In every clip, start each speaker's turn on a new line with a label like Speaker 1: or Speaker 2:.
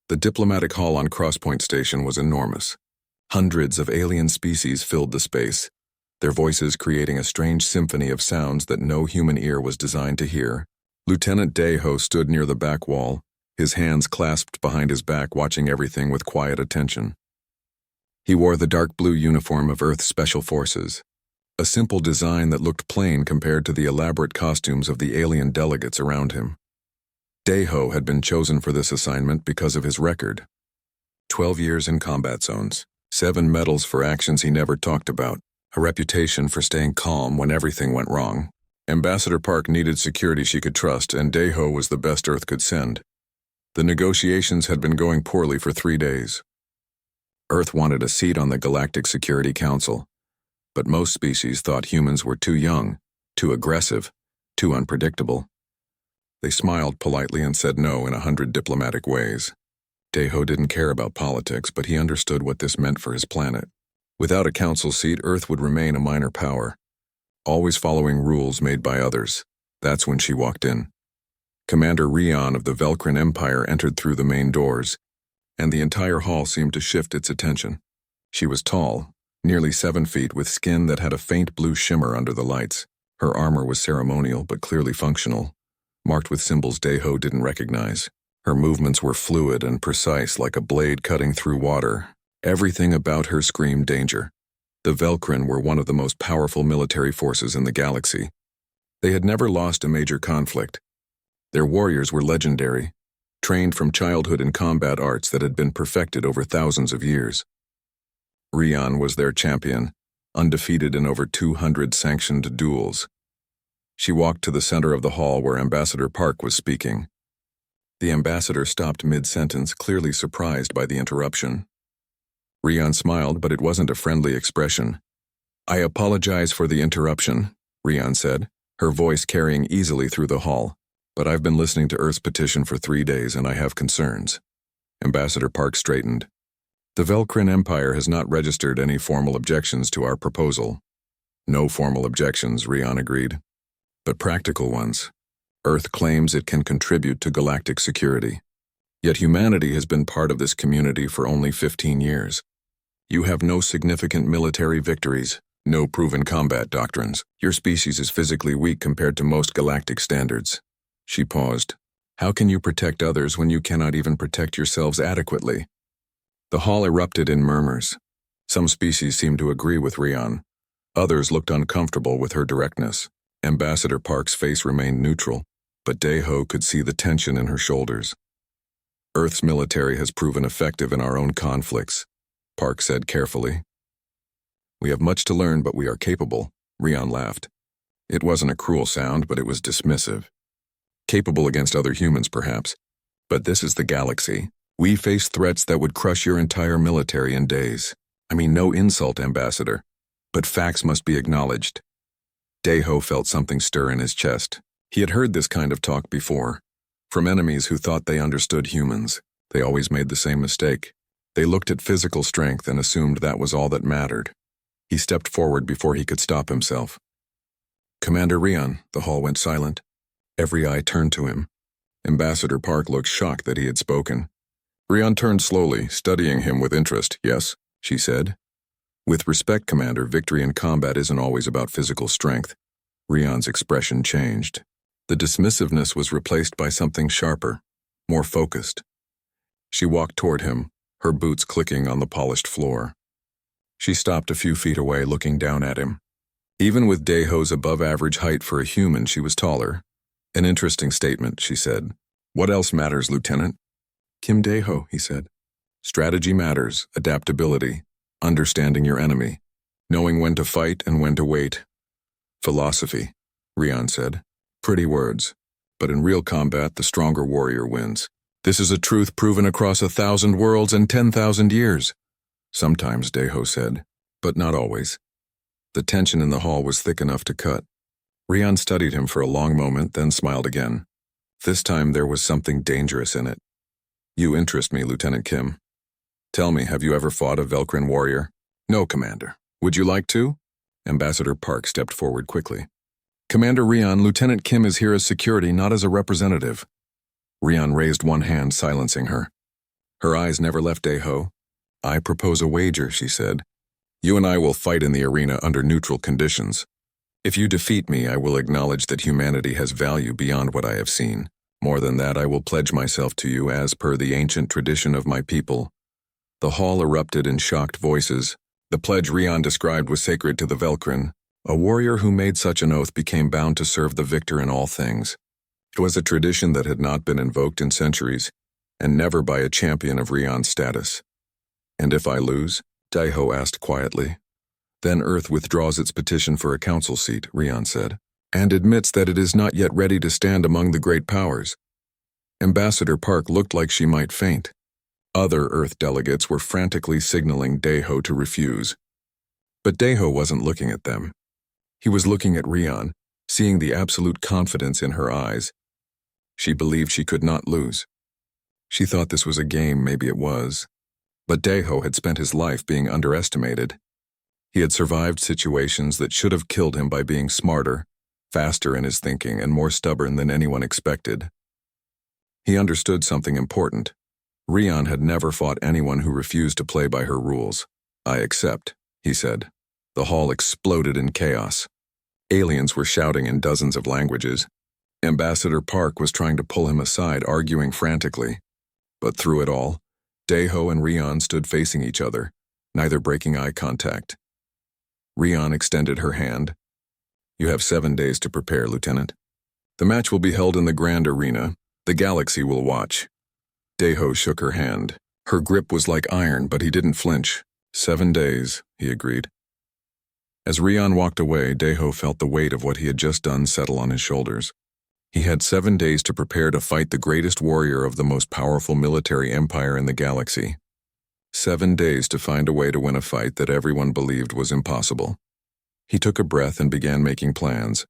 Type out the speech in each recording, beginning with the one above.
Speaker 1: The diplomatic hall on Crosspoint Station was enormous. Hundreds of alien species filled the space, their voices creating a strange symphony of sounds that no human ear was designed to hear. Lieutenant Dayho stood near the back wall, his hands clasped behind his back, watching everything with quiet attention. He wore the dark blue uniform of Earth's Special Forces, a simple design that looked plain compared to the elaborate costumes of the alien delegates around him. Dayho had been chosen for this assignment because of his record. 12 years in combat zones, 7 medals for actions he never talked about, a reputation for staying calm when everything went wrong. Ambassador Park needed security she could trust, and Dayho was the best Earth could send. The negotiations had been going poorly for 3 days. Earth wanted a seat on the Galactic Security Council, but most species thought humans were too young, too aggressive, too unpredictable. They smiled politely and said no in 100 diplomatic ways. Dayho didn't care about politics, but he understood what this meant for his planet. Without a council seat, Earth would remain a minor power, always following rules made by others. That's when she walked in. Commander Rion of the Velcrin Empire entered through the main doors, and the entire hall seemed to shift its attention. She was tall, nearly 7 feet, with skin that had a faint blue shimmer under the lights. Her armor was ceremonial but clearly functional, marked with symbols Dayho didn't recognize. Her movements were fluid and precise, like a blade cutting through water. Everything about her screamed danger. The Velcrin were one of the most powerful military forces in the galaxy. They had never lost a major conflict. Their warriors were legendary, trained from childhood in combat arts that had been perfected over thousands of years. Rion was their champion, undefeated in over 200 sanctioned duels. She walked to the center of the hall where Ambassador Park was speaking. The ambassador stopped mid-sentence, clearly surprised by the interruption. Rion smiled, but it wasn't a friendly expression. "I apologize for the interruption," Rion said, her voice carrying easily through the hall. "But I've been listening to Earth's petition for 3 days and I have concerns." Ambassador Park straightened. "The Velcrin Empire has not registered any formal objections to our proposal." "No formal objections," Rion agreed. "But practical ones. Earth claims it can contribute to galactic security. Yet humanity has been part of this community for only 15 years. You have no significant military victories, no proven combat doctrines. Your species is physically weak compared to most galactic standards." She paused. "How can you protect others when you cannot even protect yourselves adequately?" The hall erupted in murmurs. Some species seemed to agree with Rion. Others looked uncomfortable with her directness. Ambassador Park's face remained neutral, but Dayho could see the tension in her shoulders. "Earth's military has proven effective in our own conflicts," Park said carefully. "We have much to learn, but we are capable," Rion laughed. It wasn't a cruel sound, but it was dismissive. "Capable against other humans, perhaps. But this is the galaxy. We face threats that would crush your entire military in days. I mean, no insult, Ambassador, but facts must be acknowledged." Dayho felt something stir in his chest. He had heard this kind of talk before, from enemies who thought they understood humans. They always made the same mistake. They looked at physical strength and assumed that was all that mattered. He stepped forward before he could stop himself. "Commander Rion," the hall went silent. Every eye turned to him. Ambassador Park looked shocked that he had spoken. Rion turned slowly, studying him with interest. "Yes," she said. "With respect, Commander, victory in combat isn't always about physical strength." Rion's expression changed. The dismissiveness was replaced by something sharper, more focused. She walked toward him, her boots clicking on the polished floor. She stopped a few feet away, looking down at him. Even with Dayho's above-average height for a human, she was taller. "An interesting statement," she said. "What else matters, Lieutenant?" "Kim Dayho," he said. "Strategy matters, adaptability, understanding your enemy, knowing when to fight and when to wait." "Philosophy," Rion said. "Pretty words, but in real combat, the stronger warrior wins. This is a truth proven across 1,000 worlds and 10,000 years." "Sometimes," Dayho said, "but not always." The tension in the hall was thick enough to cut. Rion studied him for a long moment, then smiled again. This time there was something dangerous in it. "You interest me, Lieutenant Kim. Tell me, have you ever fought a Velcrin warrior?" "No, Commander. Would you like to?" Ambassador Park stepped forward quickly. "Commander Rion, Lieutenant Kim is here as security, not as a representative." Rion raised one hand, silencing her. Her eyes never left Daeho. "I propose a wager," she said. "You and I will fight in the arena under neutral conditions. If you defeat me, I will acknowledge that humanity has value beyond what I have seen. More than that, I will pledge myself to you as per the ancient tradition of my people." The hall erupted in shocked voices. The pledge Rian described was sacred to the Velkrin. A warrior who made such an oath became bound to serve the victor in all things. It was a tradition that had not been invoked in centuries, and never by a champion of Rian's status. "And if I lose?" Daeho asked quietly. "Then Earth withdraws its petition for a council seat," Rian said, "and admits that it is not yet ready to stand among the great powers." Ambassador Park looked like she might faint. Other Earth delegates were frantically signaling Daeho to refuse. But Daeho wasn't looking at them. He was looking at Rian, seeing the absolute confidence in her eyes. She believed she could not lose. She thought this was a game, maybe it was. But Daeho had spent his life being underestimated. He had survived situations that should have killed him by being smarter, faster in his thinking, and more stubborn than anyone expected. He understood something important. Rian had never fought anyone who refused to play by her rules. "I accept," he said. The hall exploded in chaos. Aliens were shouting in dozens of languages. Ambassador Park was trying to pull him aside, arguing frantically. But through it all, Daeho and Rian stood facing each other, neither breaking eye contact. Rian extended her hand. "You have 7 days to prepare, Lieutenant. The match will be held in the Grand Arena. The galaxy will watch." Daeho shook her hand. Her grip was like iron, but he didn't flinch. 7 days, he agreed. As Rian walked away, Daeho felt the weight of what he had just done settle on his shoulders. He had 7 days to prepare to fight the greatest warrior of the most powerful military empire in the galaxy. 7 days to find a way to win a fight that everyone believed was impossible. He took a breath and began making plans.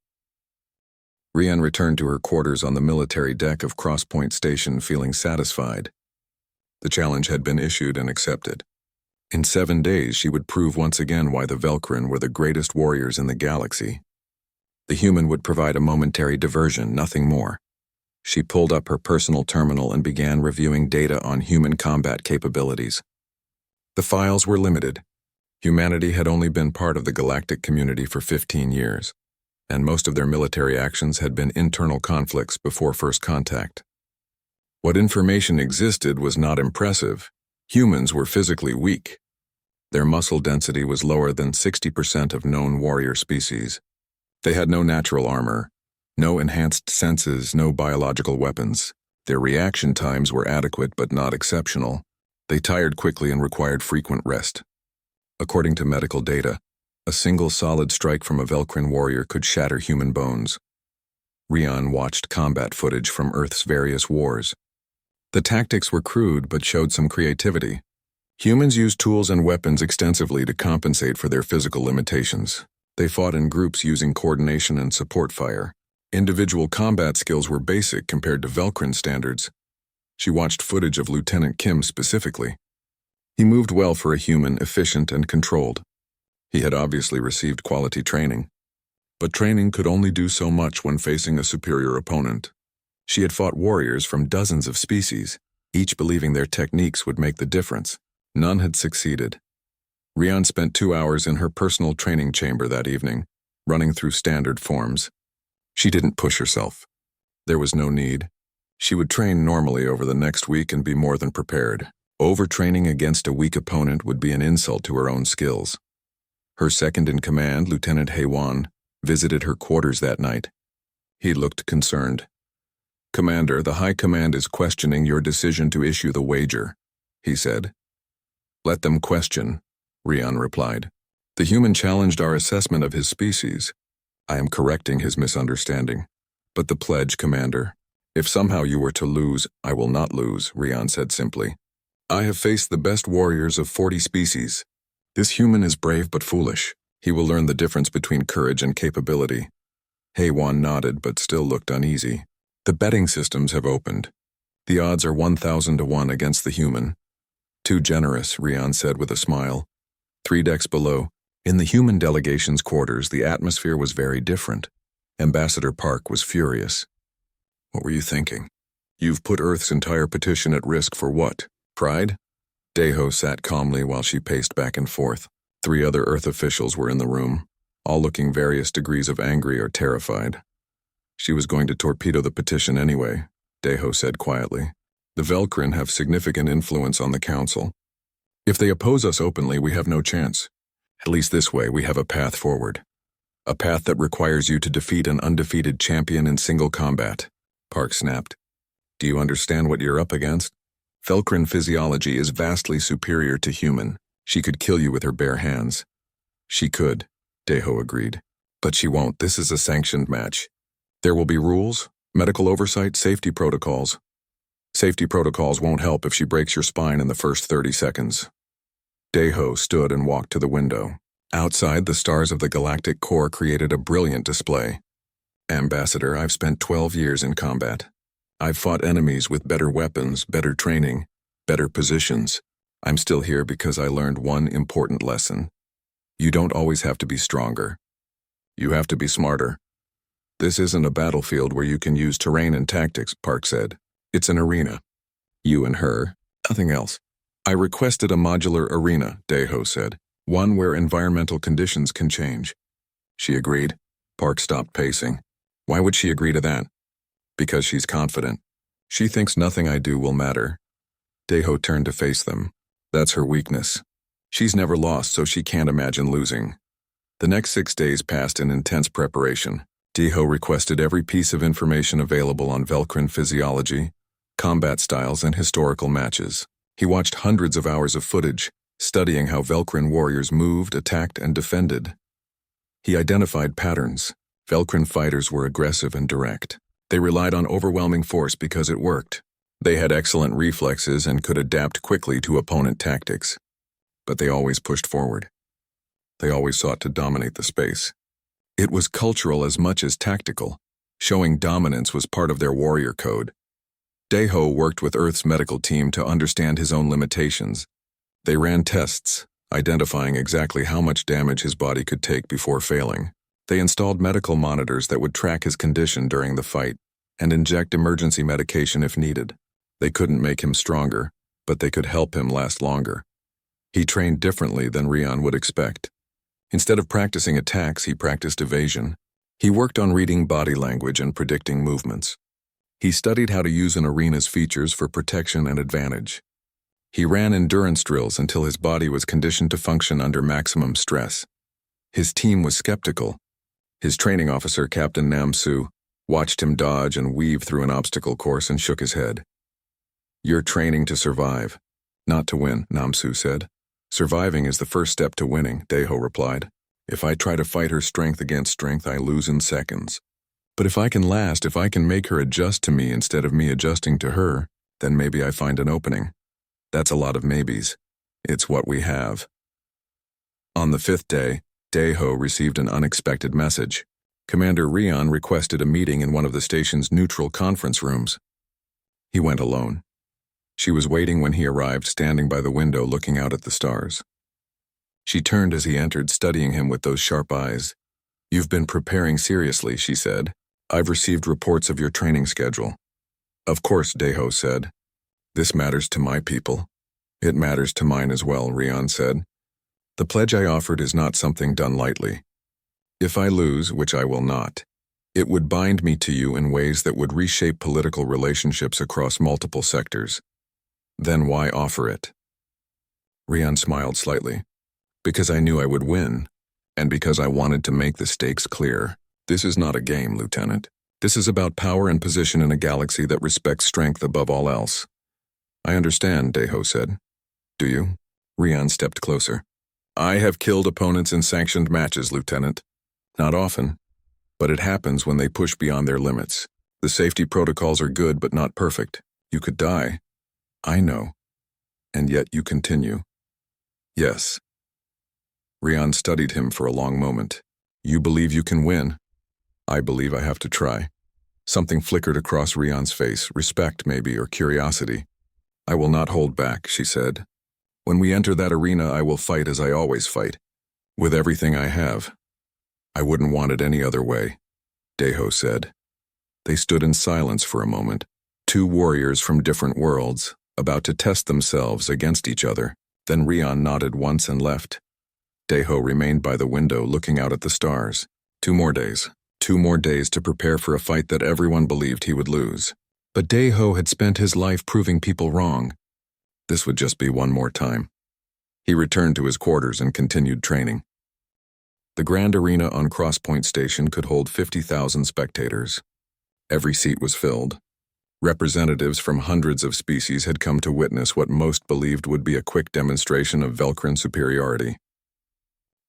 Speaker 1: Rian returned to her quarters on the military deck of Crosspoint Station feeling satisfied. The challenge had been issued and accepted. In 7 days, she would prove once again why the Velkrin were the greatest warriors in the galaxy. The human would provide a momentary diversion, nothing more. She pulled up her personal terminal and began reviewing data on human combat capabilities. The files were limited. Humanity had only been part of the galactic community for 15 years, and most of their military actions had been internal conflicts before first contact. What information existed was not impressive. Humans were physically weak. Their muscle density was lower than 60% of known warrior species. They had no natural armor, no enhanced senses, no biological weapons. Their reaction times were adequate but not exceptional. They tired quickly and required frequent rest. According to medical data, a single solid strike from a Velkrin warrior could shatter human bones. Rian watched combat footage from Earth's various wars. The tactics were crude but showed some creativity. Humans used tools and weapons extensively to compensate for their physical limitations. They fought in groups using coordination and support fire. Individual combat skills were basic compared to Velkrin standards. She watched footage of Lieutenant Kim specifically. He moved well for a human, efficient and controlled. He had obviously received quality training. But training could only do so much when facing a superior opponent. She had fought warriors from dozens of species, each believing their techniques would make the difference. None had succeeded. Rian spent 2 hours in her personal training chamber that evening, running through standard forms. She didn't push herself. There was no need. She would train normally over the next week and be more than prepared. Overtraining against a weak opponent would be an insult to her own skills. Her second-in-command, Lieutenant Heywan, visited her quarters that night. He looked concerned. "Commander, the High Command is questioning your decision to issue the wager," he said. "Let them question," Rian replied. "The human challenged our assessment of his species. I am correcting his misunderstanding. But the pledge, Commander. If somehow you were to lose, I will not lose," Rian said simply. "I have faced the best warriors of 40 species. This human is brave but foolish. He will learn the difference between courage and capability." Heywan nodded but still looked uneasy. "The betting systems have opened. The odds are 1,000 to 1 against the human." "Too generous," Rian said with a smile. 3 decks below, in the human delegation's quarters, the atmosphere was very different. Ambassador Park was furious. "What were you thinking? You've put Earth's entire petition at risk for what? Pride? Deho sat calmly while she paced back and forth. 3 other Earth officials were in the room, all looking various degrees of angry or terrified. She was going to torpedo the petition anyway, Deho said quietly. The Velkrin have significant influence on the council. If they oppose us openly, we have no chance. At least this way, we have a path forward. A path that requires you to defeat an undefeated champion in single combat. Park snapped. Do you understand what you're up against? Velkrin physiology is vastly superior to human. She could kill you with her bare hands. She could, Deho agreed. But she won't. This is a sanctioned match. There will be rules, medical oversight, safety protocols. Safety protocols won't help if she breaks your spine in the first 30 seconds. Deho stood and walked to the window. Outside, the stars of the Galactic Core created a brilliant display. Ambassador, I've spent 12 years in combat. I've fought enemies with better weapons, better training, better positions. I'm still here because I learned one important lesson. You don't always have to be stronger. You have to be smarter. This isn't a battlefield where you can use terrain and tactics, Park said. It's an arena. You and her, nothing else. I requested a modular arena, Deho said. One where environmental conditions can change. She agreed. Park stopped pacing. Why would she agree to that? Because she's confident. She thinks nothing I do will matter. Deho turned to face them. That's her weakness. She's never lost, so she can't imagine losing. The next 6 days passed in intense preparation. Deho requested every piece of information available on Velkrin physiology, combat styles, and historical matches. He watched hundreds of hours of footage, studying how Velkrin warriors moved, attacked, and defended. He identified patterns. Velkrin fighters were aggressive and direct. They relied on overwhelming force because it worked. They had excellent reflexes and could adapt quickly to opponent tactics. But they always pushed forward. They always sought to dominate the space. It was cultural as much as tactical. Showing dominance was part of their warrior code. Deho worked with Earth's medical team to understand his own limitations. They ran tests, identifying exactly how much damage his body could take before failing. They installed medical monitors that would track his condition during the fight and inject emergency medication if needed. They couldn't make him stronger, but they could help him last longer. He trained differently than Rian would expect. Instead of practicing attacks, he practiced evasion. He worked on reading body language and predicting movements. He studied how to use an arena's features for protection and advantage. He ran endurance drills until his body was conditioned to function under maximum stress. His team was skeptical. His training officer, Captain Namsu, watched him dodge and weave through an obstacle course and shook his head. You're training to survive, not to win, Namsu said. Surviving is the first step to winning, Deho replied. If I try to fight her strength against strength, I lose in seconds. But if I can last, if I can make her adjust to me instead of me adjusting to her, then maybe I find an opening. That's a lot of maybes. It's what we have. On the 5th day, Deho received an unexpected message. Commander Rian requested a meeting in one of the station's neutral conference rooms. He went alone. She was waiting when he arrived, standing by the window looking out at the stars. She turned as he entered, studying him with those sharp eyes. You've been preparing seriously, she said. I've received reports of your training schedule. Of course, Deho said. This matters to my people. It matters to mine as well, Rian said. The pledge I offered is not something done lightly. If I lose, which I will not, it would bind me to you in ways that would reshape political relationships across multiple sectors. Then why offer it? Rian smiled slightly. Because I knew I would win, and because I wanted to make the stakes clear. This is not a game, Lieutenant. This is about power and position in a galaxy that respects strength above all else. I understand, Deho said. Do you? Rian stepped closer. I have killed opponents in sanctioned matches, Lieutenant. Not often, but it happens when they push beyond their limits. The safety protocols are good but not perfect. You could die. I know. And yet you continue. Yes. Rian studied him for a long moment. You believe you can win. I believe I have to try. Something flickered across Rian's face, respect maybe, or curiosity. I will not hold back, she said. When we enter that arena, I will fight as I always fight, with everything I have. I wouldn't want it any other way, Deho said. They stood in silence for a moment, 2 warriors from different worlds, about to test themselves against each other. Then Rian nodded once and left. Daeho remained by the window looking out at the stars. 2 more days. 2 more days to prepare for a fight that everyone believed he would lose. But Daeho had spent his life proving people wrong. This would just be one more time. He returned to his quarters and continued training. The grand arena on Crosspoint Station could hold 50,000 spectators. Every seat was filled. Representatives from hundreds of species had come to witness what most believed would be a quick demonstration of Velcrin superiority.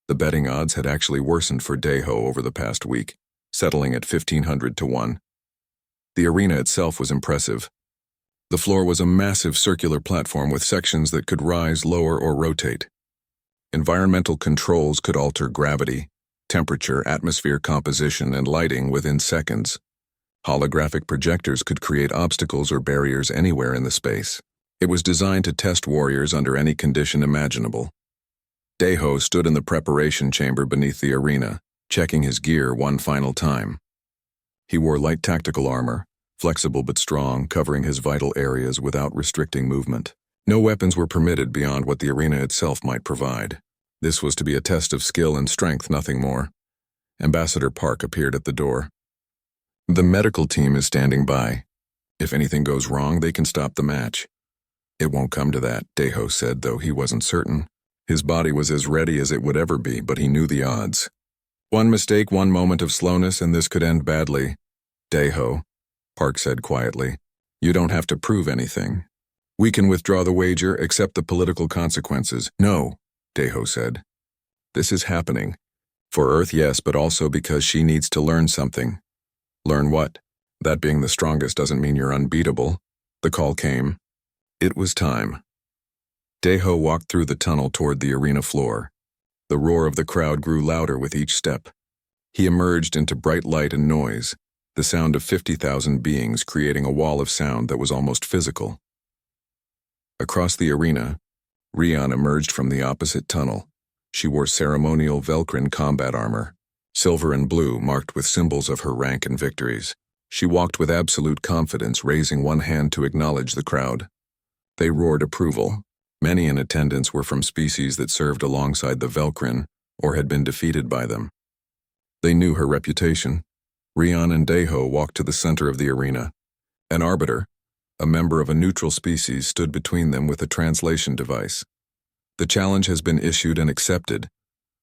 Speaker 1: The betting odds had actually worsened for Daeho over the past week, settling at 1,500 to 1. The arena itself was impressive. The floor was a massive circular platform with sections that could rise, lower, or rotate. Environmental controls could alter gravity, temperature, atmosphere composition, and lighting within seconds. Holographic projectors could create obstacles or barriers anywhere in the space. It was designed to test warriors under any condition imaginable. Daeho stood in the preparation chamber beneath the arena, checking his gear one final time. He wore light tactical armor, flexible but strong, covering his vital areas without restricting movement. No weapons were permitted beyond what the arena itself might provide. This was to be a test of skill and strength, nothing more. Ambassador Park appeared at the door. The medical team is standing by. If anything goes wrong, they can stop the match. It won't come to that, Daeho said, though he wasn't certain. His body was as ready as it would ever be, but he knew the odds. One mistake, one moment of slowness, and this could end badly. Daeho, Park said quietly, you don't have to prove anything. We can withdraw the wager, accept the political consequences. No, Daeho said. This is happening. For Earth, yes, but also because she needs to learn something. Learn what? That being the strongest doesn't mean you're unbeatable. The call came. It was time. Daeho walked through the tunnel toward the arena floor. The roar of the crowd grew louder with each step. He emerged into bright light and noise, the sound of 50,000 beings creating a wall of sound that was almost physical. Across the arena, Rian emerged from the opposite tunnel. She wore ceremonial Velcrin combat armor, silver and blue marked with symbols of her rank and victories. She walked with absolute confidence, raising one hand to acknowledge the crowd. They roared approval. Many in attendance were from species that served alongside the Velcrin or had been defeated by them. They knew her reputation. Rian and Daeho walked to the center of the arena. An arbiter, a member of a neutral species, stood between them with a translation device. The challenge has been issued and accepted,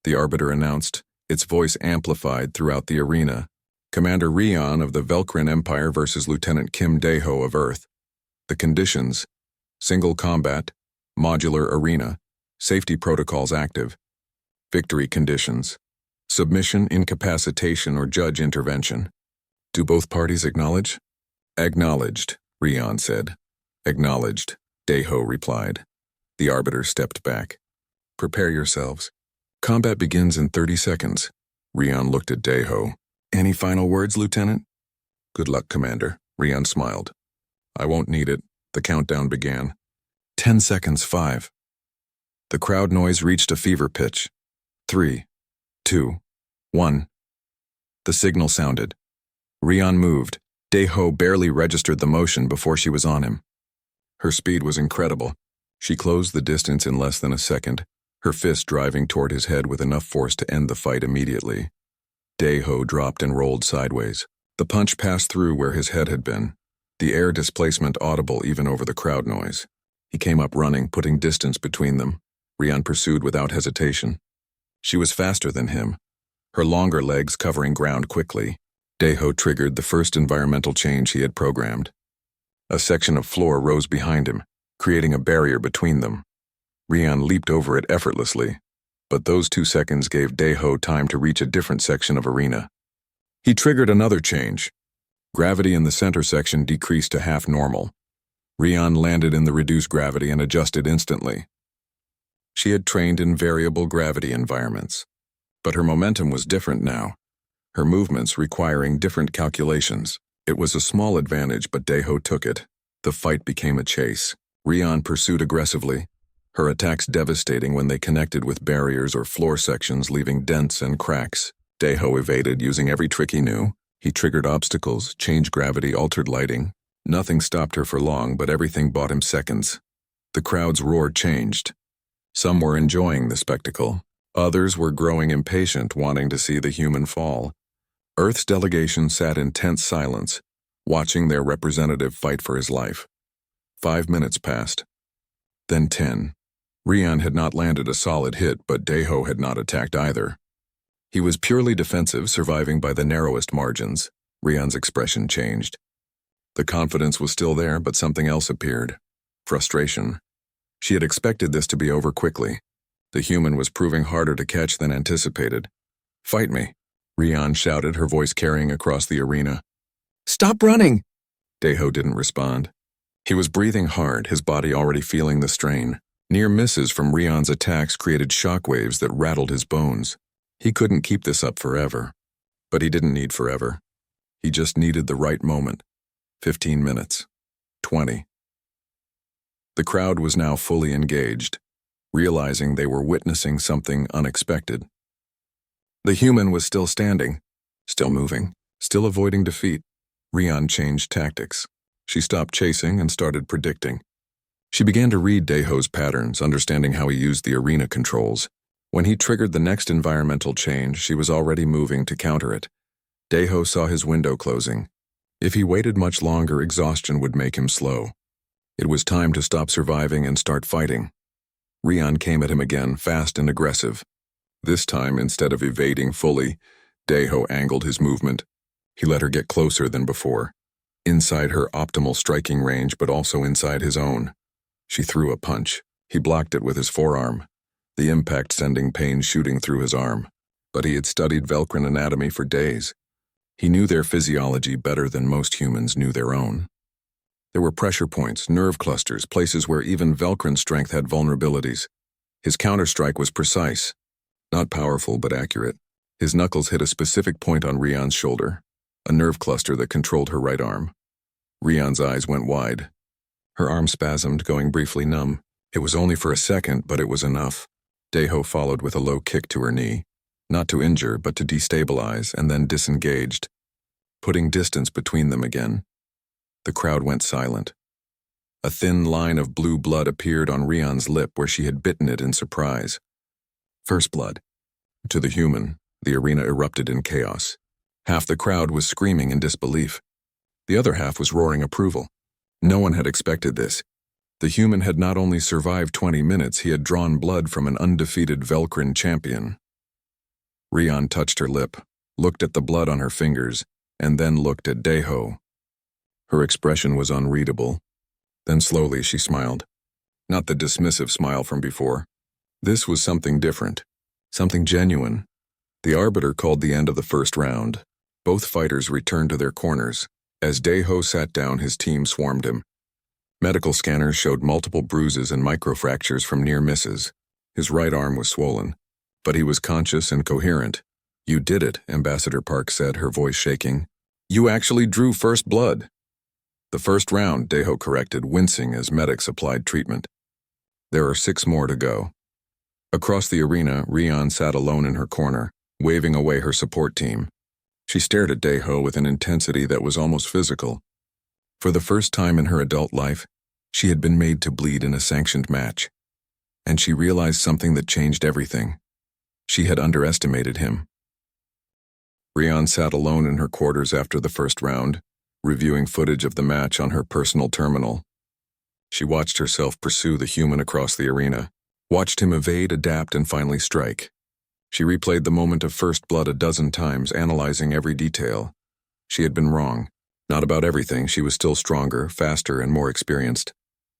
Speaker 1: the arbiter announced, its voice amplified throughout the arena. Commander Rian of the Velcrin Empire versus Lieutenant Kim Daeho of Earth. The conditions: single combat, modular arena, safety protocols active. Victory conditions: submission, incapacitation, or judge intervention. Do both parties acknowledge? Acknowledged, Rian said. Acknowledged, Daeho replied. The arbiter stepped back. Prepare yourselves. Combat begins in 30 seconds. Rian looked at Daeho. Any final words, Lieutenant? Good luck, Commander, Rian smiled. I won't need it. The countdown began. 10 seconds, 5. The crowd noise reached a fever pitch. 3, 2, 1. The signal sounded. Rian moved. Daeho barely registered the motion before she was on him. Her speed was incredible. She closed the distance in less than a second, her fist driving toward his head with enough force to end the fight immediately. Daeho dropped and rolled sideways. The punch passed through where his head had been, the air displacement audible even over the crowd noise. He came up running, putting distance between them. Rian pursued without hesitation. She was faster than him, her longer legs covering ground quickly. Daeho triggered the first environmental change he had programmed. A section of floor rose behind him, creating a barrier between them. Rian leaped over it effortlessly, but those 2 seconds gave Daeho time to reach a different section of arena. He triggered another change. Gravity in the center section decreased to half normal. Rian landed in the reduced gravity and adjusted instantly. She had trained in variable gravity environments, but her momentum was different now, her movements requiring different calculations. It was a small advantage, but Daeho took it. The fight became a chase. Rian pursued aggressively, her attacks devastating when they connected with barriers or floor sections, leaving dents and cracks. Daeho evaded using every trick he knew. He triggered obstacles, changed gravity, altered lighting. Nothing stopped her for long, but everything bought him seconds. The crowd's roar changed. Some were enjoying the spectacle. Others were growing impatient, wanting to see the human fall. Earth's delegation sat in tense silence, watching their representative fight for his life. 5 minutes passed. Then 10. Rian had not landed a solid hit, but Deho had not attacked either. He was purely defensive, surviving by the narrowest margins. Rian's expression changed. The confidence was still there, but something else appeared. Frustration. She had expected this to be over quickly. The human was proving harder to catch than anticipated. "Fight me," Rian shouted, her voice carrying across the arena. "Stop running!" Deho didn't respond. He was breathing hard, his body already feeling the strain. Near misses from Rian's attacks created shockwaves that rattled his bones. He couldn't keep this up forever. But he didn't need forever. He just needed the right moment. 15 minutes. 20. The crowd was now fully engaged, realizing they were witnessing something unexpected. The human was still standing, still moving, still avoiding defeat. Rian changed tactics. She stopped chasing and started predicting. She began to read Deho's patterns, understanding how he used the arena controls. When he triggered the next environmental change, she was already moving to counter it. Deho saw his window closing. If he waited much longer, exhaustion would make him slow. It was time to stop surviving and start fighting. Rian came at him again, fast and aggressive. This time, instead of evading fully, Deho angled his movement. He let her get closer than before, inside her optimal striking range, but also inside his own. She threw a punch. He blocked it with his forearm, the impact sending pain shooting through his arm. But he had studied Velcrin anatomy for days. He knew their physiology better than most humans knew their own. There were pressure points, nerve clusters, places where even Velcrin's strength had vulnerabilities. His counterstrike was precise, not powerful but accurate. His knuckles hit a specific point on Rian's shoulder, a nerve cluster that controlled her right arm. Rian's eyes went wide. Her arm spasmed, going briefly numb. It was only for a second, but it was enough. Deho followed with a low kick to her knee, not to injure, but to destabilize, and then disengaged, putting distance between them again. The crowd went silent. A thin line of blue blood appeared on Rian's lip where she had bitten it in surprise. First blood. To the human, the arena erupted in chaos. Half the crowd was screaming in disbelief. The other half was roaring approval. No one had expected this. The human had not only survived 20 minutes, he had drawn blood from an undefeated Velcrin champion. Rian touched her lip, looked at the blood on her fingers, and then looked at Deho. Her expression was unreadable. Then slowly she smiled. Not the dismissive smile from before. This was something different, something genuine. The arbiter called the end of the first round. Both fighters returned to their corners. As Deho sat down, his team swarmed him. Medical scanners showed multiple bruises and microfractures from near misses. His right arm was swollen, but he was conscious and coherent. "You did it," Ambassador Park said, her voice shaking. "You actually drew first blood." "The first round," Deho corrected, wincing as medics applied treatment. "There are 6 more to go." Across the arena, Rian sat alone in her corner, waving away her support team. She stared at Deho with an intensity that was almost physical. For the first time in her adult life, she had been made to bleed in a sanctioned match. And she realized something that changed everything. She had underestimated him. Rian sat alone in her quarters after the first round, reviewing footage of the match on her personal terminal. She watched herself pursue the human across the arena, watched him evade, adapt, and finally strike. She replayed the moment of first blood a dozen times, analyzing every detail. She had been wrong. Not about everything, she was still stronger, faster, and more experienced.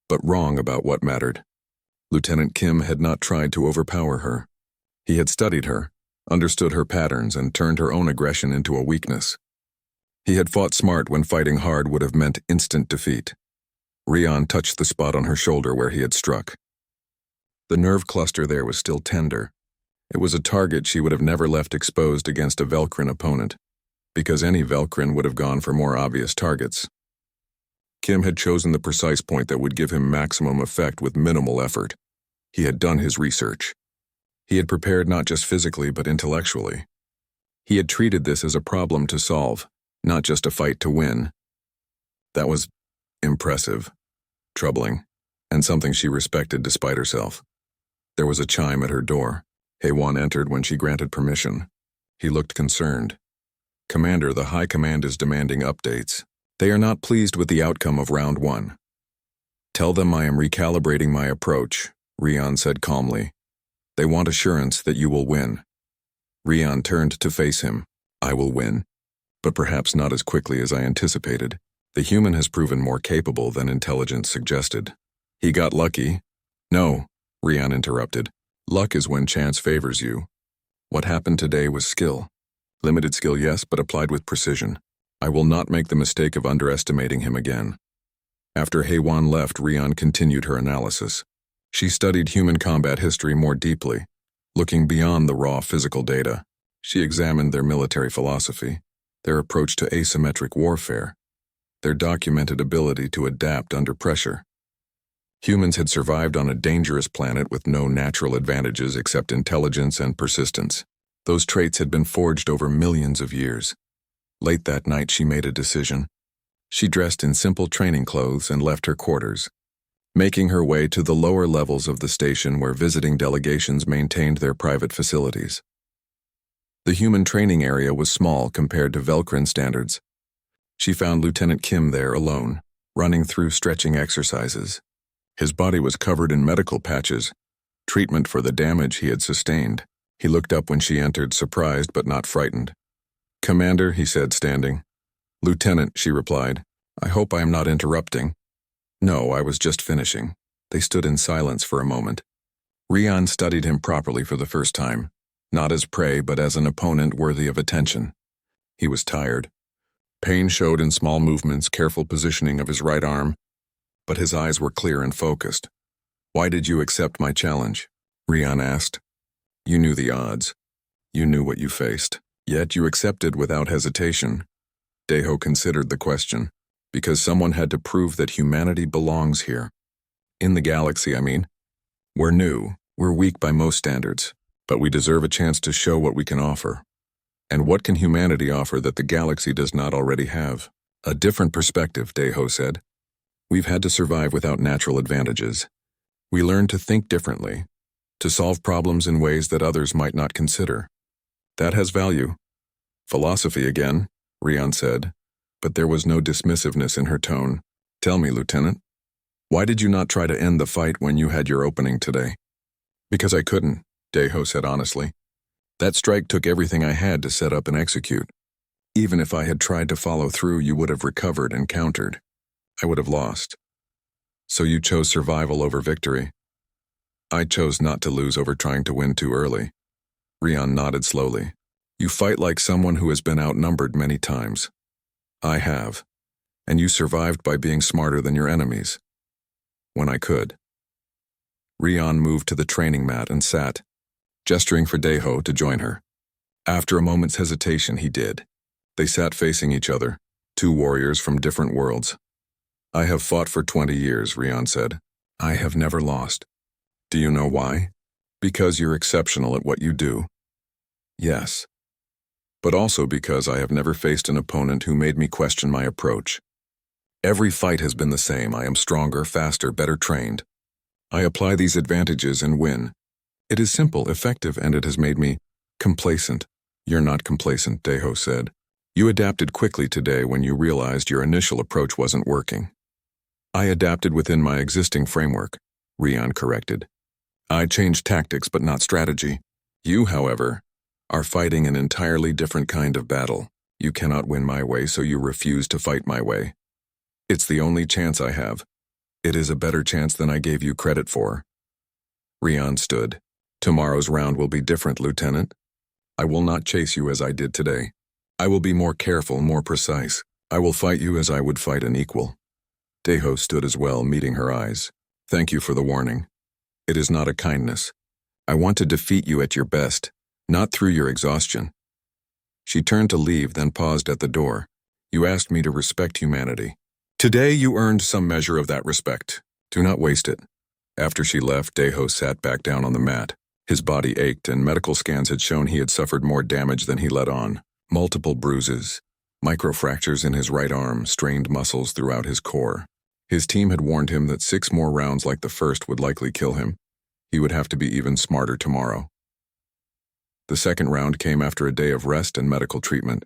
Speaker 1: But wrong about what mattered. Lieutenant Kim had not tried to overpower her. He had studied her, understood her patterns, and turned her own aggression into a weakness. He had fought smart when fighting hard would have meant instant defeat. Rian touched the spot on her shoulder where he had struck. The nerve cluster there was still tender. It was a target she would have never left exposed against a Velcrin opponent, because any Velcrin would have gone for more obvious targets. Kim had chosen the precise point that would give him maximum effect with minimal effort. He had done his research. He had prepared not just physically but intellectually. He had treated this as a problem to solve, not just a fight to win. That was impressive, troubling. and something she respected despite herself. There was a chime at her door. HFY entered when she granted permission. He looked concerned. "Commander, the High Command is demanding updates. They are not pleased with the outcome of Round 1. Tell them I am recalibrating my approach," Rian said calmly. "They want assurance that you will win." Rian turned to face him. "I will win, but perhaps not as quickly as I anticipated. The human has proven more capable than intelligence suggested." "He got lucky." "No," Rian interrupted. "Luck is when chance favors you. What happened today was skill. Limited skill, yes, but applied with precision. I will not make the mistake of underestimating him again." After HFY left, Rian continued her analysis. She studied human combat history more deeply, looking beyond the raw physical data. She examined their military philosophy, their approach to asymmetric warfare, their documented ability to adapt under pressure. Humans had survived on a dangerous planet with no natural advantages except intelligence and persistence. Those traits had been forged over millions of years. Late that night, she made a decision. She dressed in simple training clothes and left her quarters, making her way to the lower levels of the station where visiting delegations maintained their private facilities. The human training area was small compared to Velcrin standards. She found Lieutenant Kim there alone, running through stretching exercises. His body was covered in medical patches, treatment for the damage he had sustained. He looked up when she entered, surprised but not frightened. "Commander," he said, standing. "Lieutenant," she replied. "I hope I am not interrupting." "No, I was just finishing." They stood in silence for a moment. Rian studied him properly for the first time, not as prey but as an opponent worthy of attention. He was tired. Pain showed in small movements, careful positioning of his right arm, but his eyes were clear and focused. "Why did you accept my challenge?" Rian asked. "You knew the odds. You knew what you faced. Yet you accepted without hesitation." Deho considered the question. "Because someone had to prove that humanity belongs here. In the galaxy, I mean. We're new, we're weak by most standards, but we deserve a chance to show what we can offer. And what can humanity offer that the galaxy does not already have?" "A different perspective," Deho said. "We've had to survive without natural advantages. We learned to think differently, to solve problems in ways that others might not consider. That has value." "Philosophy again," Rian said, but there was no dismissiveness in her tone. "Tell me, Lieutenant, why did you not try to end the fight when you had your opening today?" "Because I couldn't," Deho said honestly. "That strike took everything I had to set up and execute. Even if I had tried to follow through, you would have recovered and countered. I would have lost. So you chose survival over victory." "I chose not to lose over trying to win too early." Rian nodded slowly. "You fight like someone who has been outnumbered many times. I have. And you survived by being smarter than your enemies. When I could." Rian moved to the training mat and sat, gesturing for Deho to join her. After a moment's hesitation, he did. They sat facing each other, two warriors from different worlds. "I have fought for 20 years, Rian said. "I have never lost." "Do you know why?" "Because you're exceptional at what you do." "Yes. But also because I have never faced an opponent who made me question my approach. Every fight has been the same. I am stronger, faster, better trained. I apply these advantages and win. It is simple, effective, and it has made me complacent." "You're not complacent," Deho said. "You adapted quickly today when you realized your initial approach wasn't working." "I adapted within my existing framework," Rian corrected. "I changed tactics but not strategy. You, however, are fighting an entirely different kind of battle. You cannot win my way, so you refuse to fight my way. It's the only chance I have. It is a better chance than I gave you credit for." Rian stood. "Tomorrow's round will be different, Lieutenant. I will not chase you as I did today. I will be more careful, more precise. I will fight you as I would fight an equal." Deho stood as well, meeting her eyes. "Thank you for the warning. It is not a kindness. I want to defeat you at your best, not through your exhaustion." She turned to leave, then paused at the door. "You asked me to respect humanity. Today you earned some measure of that respect. Do not waste it." After she left, Deho sat back down on the mat. His body ached, and medical scans had shown he had suffered more damage than he let on. Multiple bruises, microfractures in his right arm, strained muscles throughout his core. His team had warned him that 6 more rounds like the first would likely kill him. He would have to be even smarter tomorrow. The second round came after a day of rest and medical treatment.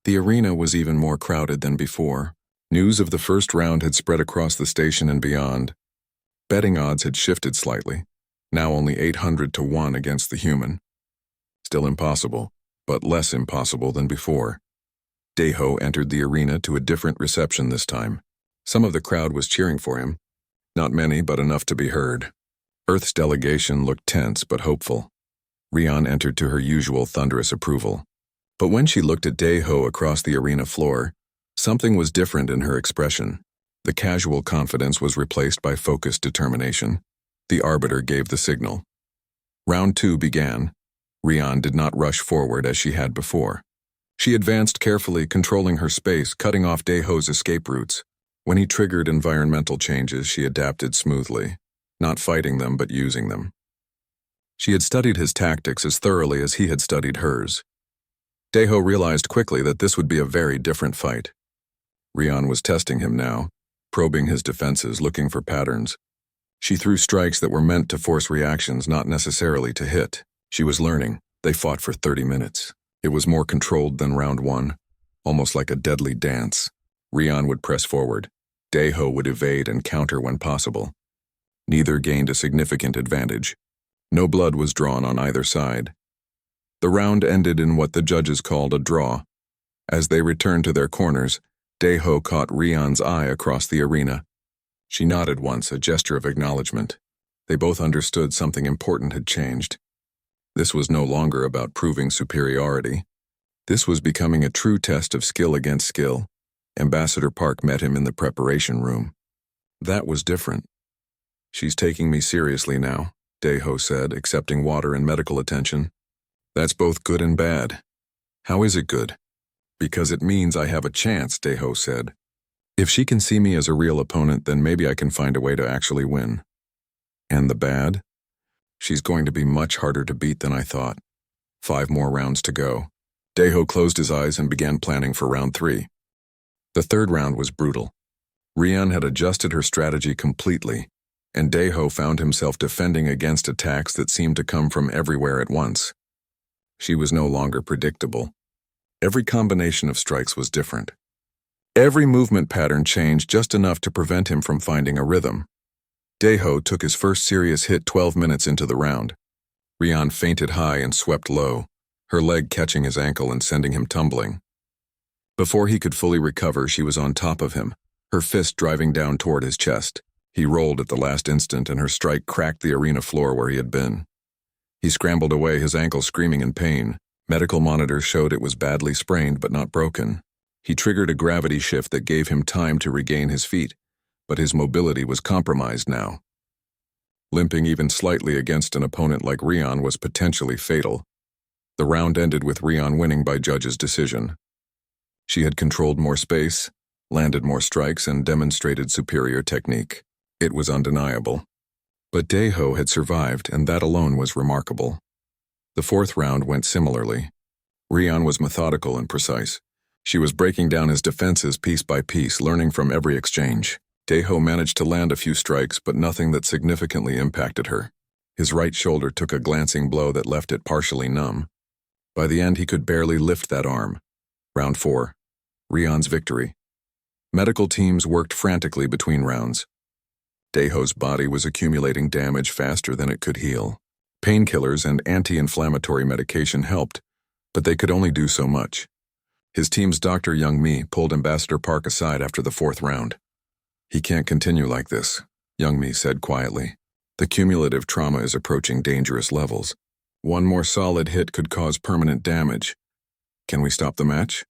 Speaker 1: The arena was even more crowded than before. News of the first round had spread across the station and beyond. Betting odds had shifted slightly, now only 800 to 1 against the human. Still impossible, but less impossible than before. Daeho entered the arena to a different reception this time. Some of the crowd was cheering for him. Not many, but enough to be heard. Earth's delegation looked tense but hopeful. Rian entered to her usual thunderous approval. But when she looked at Daeho across the arena floor, something was different in her expression. The casual confidence was replaced by focused determination. The arbiter gave the signal. Round 2 began. Rian did not rush forward as she had before. She advanced carefully, controlling her space, cutting off Daeho's escape routes. When he triggered environmental changes, she adapted smoothly, not fighting them but using them. She had studied his tactics as thoroughly as he had studied hers. Daeho realized quickly that this would be a very different fight. Rian was testing him now, probing his defenses, looking for patterns. She threw strikes that were meant to force reactions, not necessarily to hit. She was learning. They fought for 30 minutes. It was more controlled than round 1, almost like a deadly dance. Rian would press forward. Daeho would evade and counter when possible. Neither gained a significant advantage. No blood was drawn on either side. The round ended in what the judges called a draw. As they returned to their corners, Daeho caught Rian's eye across the arena. She nodded once, a gesture of acknowledgement. They both understood something important had changed. This was no longer about proving superiority. This was becoming a true test of skill against skill. Ambassador Park met him in the preparation room. That was different. "She's taking me seriously now," Daeho said, accepting water and medical attention. "That's both good and bad." "How is it good?" "Because it means I have a chance," Daeho said. "If she can see me as a real opponent, then maybe I can find a way to actually win." "And the bad?" "She's going to be much harder to beat than I thought." 5 more rounds to go. Daeho closed his eyes and began planning for round 3. The third round was brutal. Rian had adjusted her strategy completely, and Daeho found himself defending against attacks that seemed to come from everywhere at once. She was no longer predictable. Every combination of strikes was different. Every movement pattern changed just enough to prevent him from finding a rhythm. Daeho took his first serious hit 12 minutes into the round. Rian feinted high and swept low, her leg catching his ankle and sending him tumbling. Before he could fully recover, she was on top of him, her fist driving down toward his chest. He rolled at the last instant, and her strike cracked the arena floor where he had been. He scrambled away, his ankle screaming in pain. Medical monitors showed it was badly sprained but not broken. He triggered a gravity shift that gave him time to regain his feet, but his mobility was compromised now. Limping even slightly against an opponent like Rian was potentially fatal. The round ended with Rian winning by judge's decision. She had controlled more space, landed more strikes, and demonstrated superior technique. It was undeniable. But Daeho had survived, and that alone was remarkable. The fourth round went similarly. Rian was methodical and precise. She was breaking down his defenses piece by piece, learning from every exchange. Daeho managed to land a few strikes, but nothing that significantly impacted her. His right shoulder took a glancing blow that left it partially numb. By the end, he could barely lift that arm. Round 4. Rian's victory. Medical teams worked frantically between rounds. Daeho's body was accumulating damage faster than it could heal. Painkillers and anti-inflammatory medication helped, but they could only do so much. His team's Dr. Young-mi pulled Ambassador Park aside after the 4th round. "He can't continue like this," Young-mi said quietly. "The cumulative trauma is approaching dangerous levels. One more solid hit could cause permanent damage." "Can we stop the match?"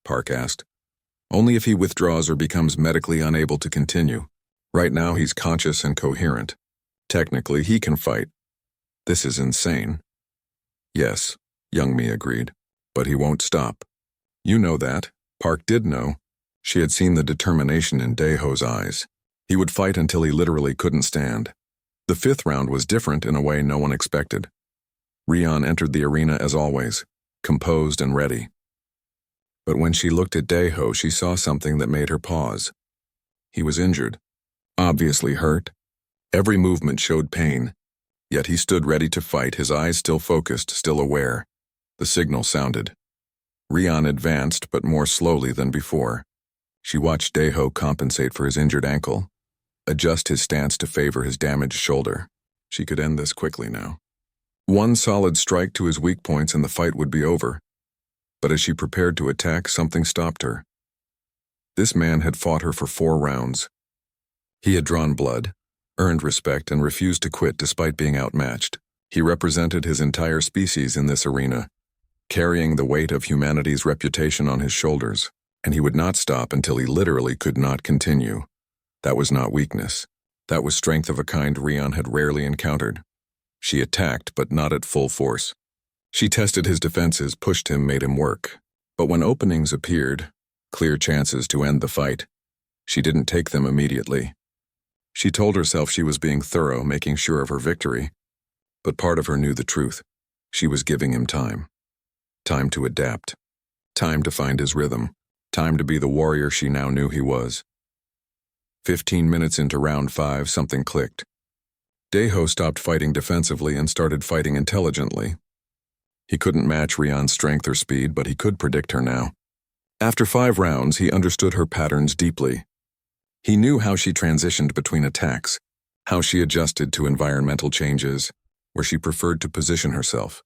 Speaker 1: Park asked. "Only if he withdraws or becomes medically unable to continue. Right now he's conscious and coherent. Technically, he can fight." "This is insane." "Yes," Young-mi agreed, "but he won't stop." "You know that." Park did know. She had seen the determination in Daeho's eyes. He would fight until he literally couldn't stand. The 5th round was different in a way no one expected. Rian entered the arena as always, composed and ready. But when she looked at Daeho, she saw something that made her pause. He was injured, obviously hurt. Every movement showed pain, yet he stood ready to fight, his eyes still focused, still aware. The signal sounded. Rian advanced, but more slowly than before. She watched Daeho compensate for his injured ankle, adjust his stance to favor his damaged shoulder. She could end this quickly now. One solid strike to his weak points and the fight would be over. But as she prepared to attack, something stopped her. This man had fought her for 4 rounds. He had drawn blood, earned respect, and refused to quit despite being outmatched. He represented his entire species in this arena, carrying the weight of humanity's reputation on his shoulders, and he would not stop until he literally could not continue. That was not weakness. That was strength of a kind Rian had rarely encountered. She attacked, but not at full force. She tested his defenses, pushed him, made him work. But when openings appeared, clear chances to end the fight, she didn't take them immediately. She told herself she was being thorough, making sure of her victory. But part of her knew the truth. She was giving him time. Time to adapt. Time to find his rhythm. Time to be the warrior she now knew he was. 15 minutes into round 5, something clicked. Daeho stopped fighting defensively and started fighting intelligently. He couldn't match Rian's strength or speed, but he could predict her now. After 5 rounds, he understood her patterns deeply. He knew how she transitioned between attacks, how she adjusted to environmental changes, where she preferred to position herself.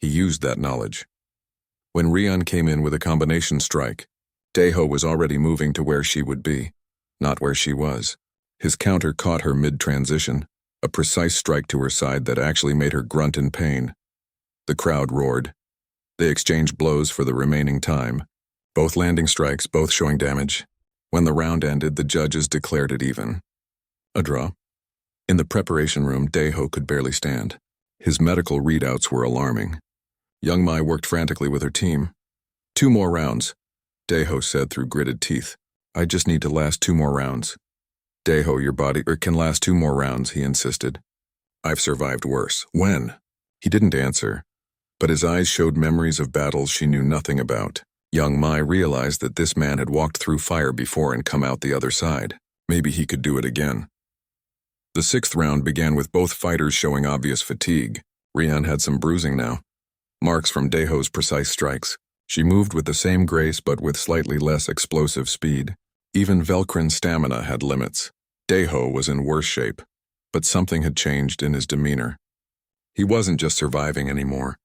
Speaker 1: He used that knowledge. When Rian came in with a combination strike, Daeho was already moving to where she would be, not where she was. His counter caught her mid-transition, a precise strike to her side that actually made her grunt in pain. The crowd roared. They exchanged blows for the remaining time, both landing strikes, both showing damage. When the round ended, the judges declared it even. A draw. In the preparation room, Daeho could barely stand. His medical readouts were alarming. Young Mai worked frantically with her team. 2 more rounds, Daeho said through gritted teeth. I just need to last 2 more rounds. Daeho, your body can last 2 more rounds, he insisted. I've survived worse. When? He didn't answer, but his eyes showed memories of battles she knew nothing about. Young Mai realized that this man had walked through fire before and come out the other side. Maybe he could do it again. The 6th round began with both fighters showing obvious fatigue. Rian had some bruising now, marks from Daeho's precise strikes. She moved with the same grace but with slightly less explosive speed. Even Velkrin's stamina had limits. Daeho was in worse shape, but something had changed in his demeanor. He wasn't just surviving anymore.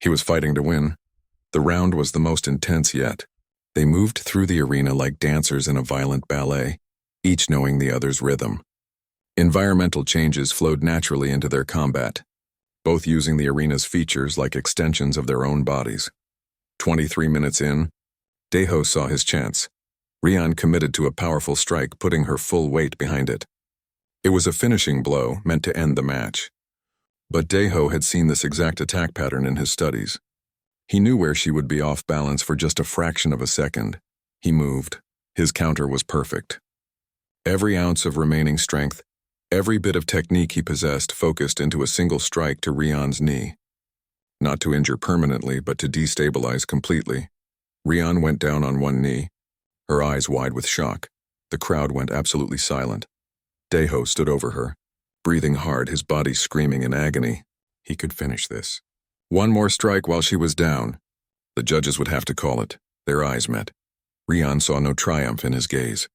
Speaker 1: He was fighting to win. The round was the most intense yet. They moved through the arena like dancers in a violent ballet, each knowing the other's rhythm. Environmental changes flowed naturally into their combat, both using the arena's features like extensions of their own bodies. 23 minutes in, Daeho saw his chance. Rian committed to a powerful strike, putting her full weight behind it. It was a finishing blow, meant to end the match. But Daeho had seen this exact attack pattern in his studies. He knew where she would be off balance for just a fraction of a second. He moved. His counter was perfect. Every ounce of remaining strength, every bit of technique he possessed focused into a single strike to Rian's knee. Not to injure permanently, but to destabilize completely. Rian went down on one knee, her eyes wide with shock. The crowd went absolutely silent. Daeho stood over her, breathing hard, his body screaming in agony. He could finish this. One more strike while she was down. The judges would have to call it. Their eyes met. Rian saw no triumph in his gaze.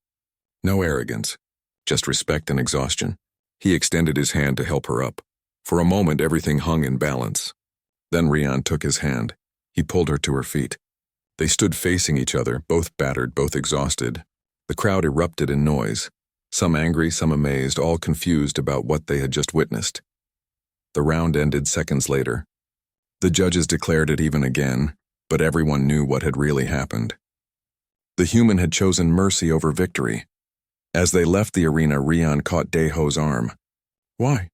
Speaker 1: No arrogance, just respect and exhaustion. He extended his hand to help her up. For a moment, everything hung in balance. Then Rian took his hand. He pulled her to her feet. They stood facing each other, both battered, both exhausted. The crowd erupted in noise, some angry, some amazed, all confused about what they had just witnessed. The round ended seconds later. The judges declared it even again, but everyone knew what had really happened. The human had chosen mercy over victory. As they left the arena, Rian caught Daeho's arm. Why?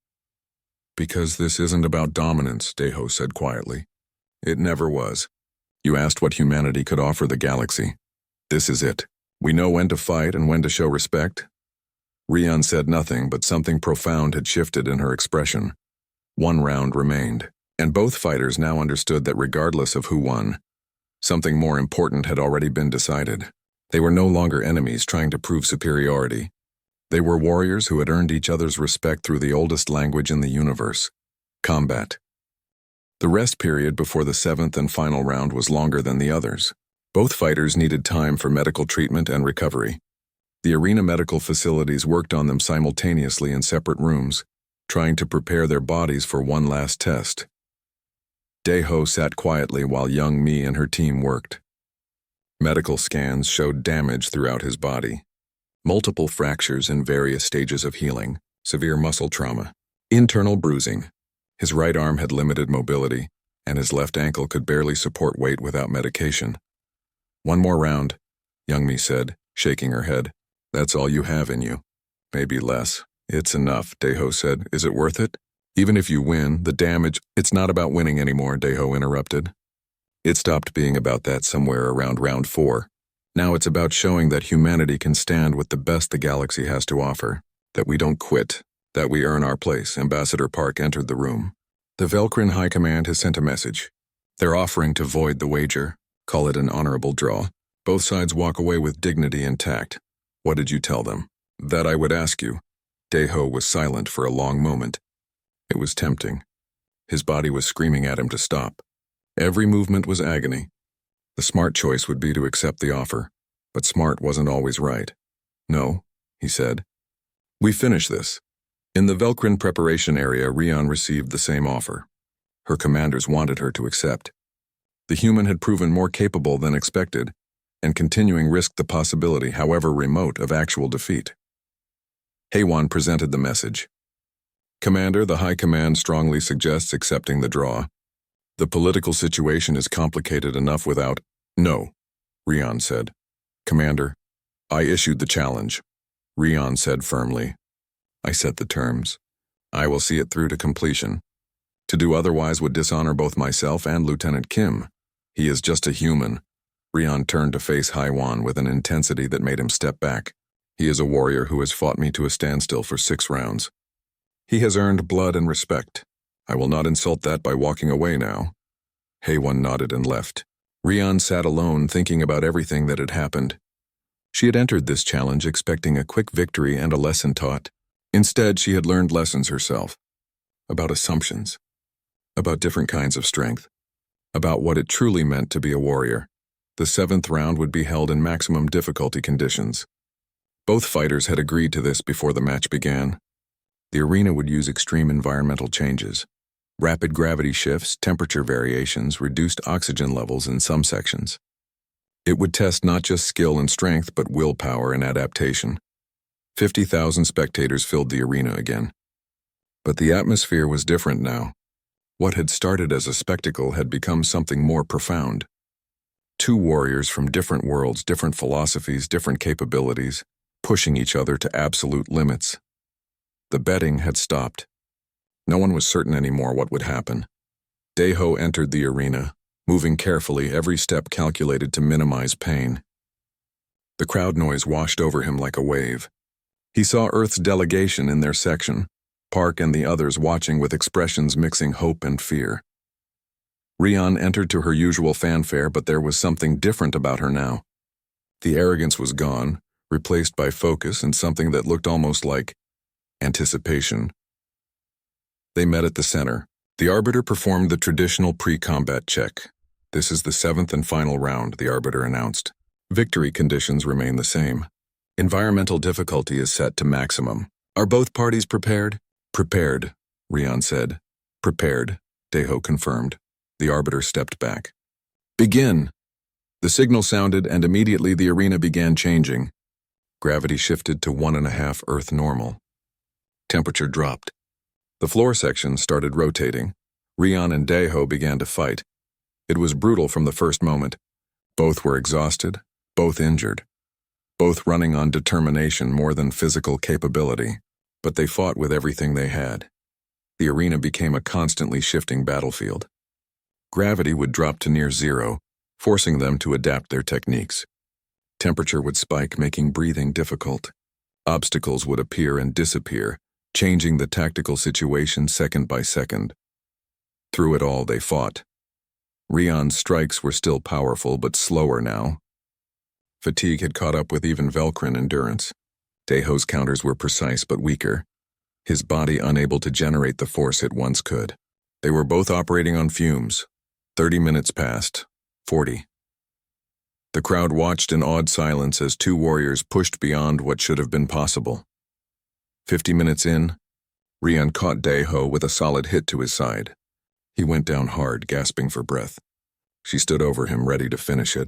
Speaker 1: Because this isn't about dominance, Daeho said quietly. It never was. You asked what humanity could offer the galaxy. This is it. We know when to fight and when to show respect. Rian said nothing, but something profound had shifted in her expression. 1 round remained, and both fighters now understood that regardless of who won, something more important had already been decided. They were no longer enemies trying to prove superiority. They were warriors who had earned each other's respect through the oldest language in the universe, combat. The rest period before the seventh and final round was longer than the others. Both fighters needed time for medical treatment and recovery. The arena medical facilities worked on them simultaneously in separate rooms, trying to prepare their bodies for one last test. Daeho sat quietly while young Mi and her team worked. Medical scans showed damage throughout his body. Multiple fractures in various stages of healing, severe muscle trauma, internal bruising. His right arm had limited mobility, and his left ankle could barely support weight without medication. "One more round," young Mi said, shaking her head. "That's all you have in you." "Maybe less." "It's enough," Daeho said. "Is it worth it?" "Even if you win, the damage—" "It's not about winning anymore," Daeho interrupted. "It stopped being about that somewhere around round 4. Now it's about showing that humanity can stand with the best the galaxy has to offer, that we don't quit, that we earn our place." Ambassador Park entered the room. "The Velkrin High Command has sent a message. They're offering to void the wager, call it an honorable draw. Both sides walk away with dignity and tact." "What did you tell them?" "That I would ask you." Daeho was silent for a long moment. It was tempting. His body was screaming at him to stop. Every movement was agony. The smart choice would be to accept the offer, but smart wasn't always right. "No," he said. "We finish this." In the Velkrin preparation area, Rion received the same offer. Her commanders wanted her to accept. The human had proven more capable than expected, and continuing risked the possibility, however remote, of actual defeat. Haywan presented the message. "Commander, the High Command strongly suggests accepting the draw. The political situation is complicated enough without—" "No," Rion said. "Commander, I issued the challenge," Rion said firmly. "I set the terms. I will see it through to completion. To do otherwise would dishonor both myself and Lieutenant Kim. He is just a human." Rion turned to face Haywan with an intensity that made him step back. "He is a warrior who has fought me to a standstill for 6 rounds. He has earned blood and respect. I will not insult that by walking away now." Haywan nodded and left. Rion sat alone thinking about everything that had happened. She had entered this challenge expecting a quick victory and a lesson taught. Instead, she had learned lessons herself. About assumptions. About different kinds of strength. About what it truly meant to be a warrior. The 7th round would be held in maximum difficulty conditions. Both fighters had agreed to this before the match began. The arena would use extreme environmental changes. Rapid gravity shifts, temperature variations, reduced oxygen levels in some sections. It would test not just skill and strength, but willpower and adaptation. 50,000 spectators filled the arena again. But the atmosphere was different now. What had started as a spectacle had become something more profound. 2 warriors from different worlds, different philosophies, different capabilities, pushing each other to absolute limits. The betting had stopped. No one was certain anymore what would happen. Daeho entered the arena, moving carefully, every step calculated to minimize pain. The crowd noise washed over him like a wave. He saw Earth's delegation in their section, Park and the others watching with expressions mixing hope and fear. Rion entered to her usual fanfare, but there was something different about her now. The arrogance was gone, replaced by focus and something that looked almost like anticipation. They met at the center. The arbiter performed the traditional pre-combat check. "This is the 7th and final round," the arbiter announced. "Victory conditions remain the same. Environmental difficulty is set to maximum. Are both parties prepared?" "Prepared," Rion said. "Prepared," Daeho confirmed. The arbiter stepped back. "Begin!" The signal sounded, and immediately the arena began changing. Gravity shifted to 1.5 Earth normal. Temperature dropped. The floor section started rotating. Rion and Daeho began to fight. It was brutal from the first moment. Both were exhausted, both injured, both running on determination more than physical capability. But they fought with everything they had. The arena became a constantly shifting battlefield. Gravity would drop to near 0, forcing them to adapt their techniques. Temperature would spike, making breathing difficult. Obstacles would appear and disappear, changing the tactical situation second by second. Through it all, they fought. Rion's strikes were still powerful, but slower now. Fatigue had caught up with even Velkrin endurance. Daeho's counters were precise but weaker, his body unable to generate the force it once could. They were both operating on fumes. 30 minutes passed. 40. The crowd watched in awed silence as two warriors pushed beyond what should have been possible. 50 minutes in, Rian caught Daeho with a solid hit to his side. He went down hard, gasping for breath. She stood over him, ready to finish it.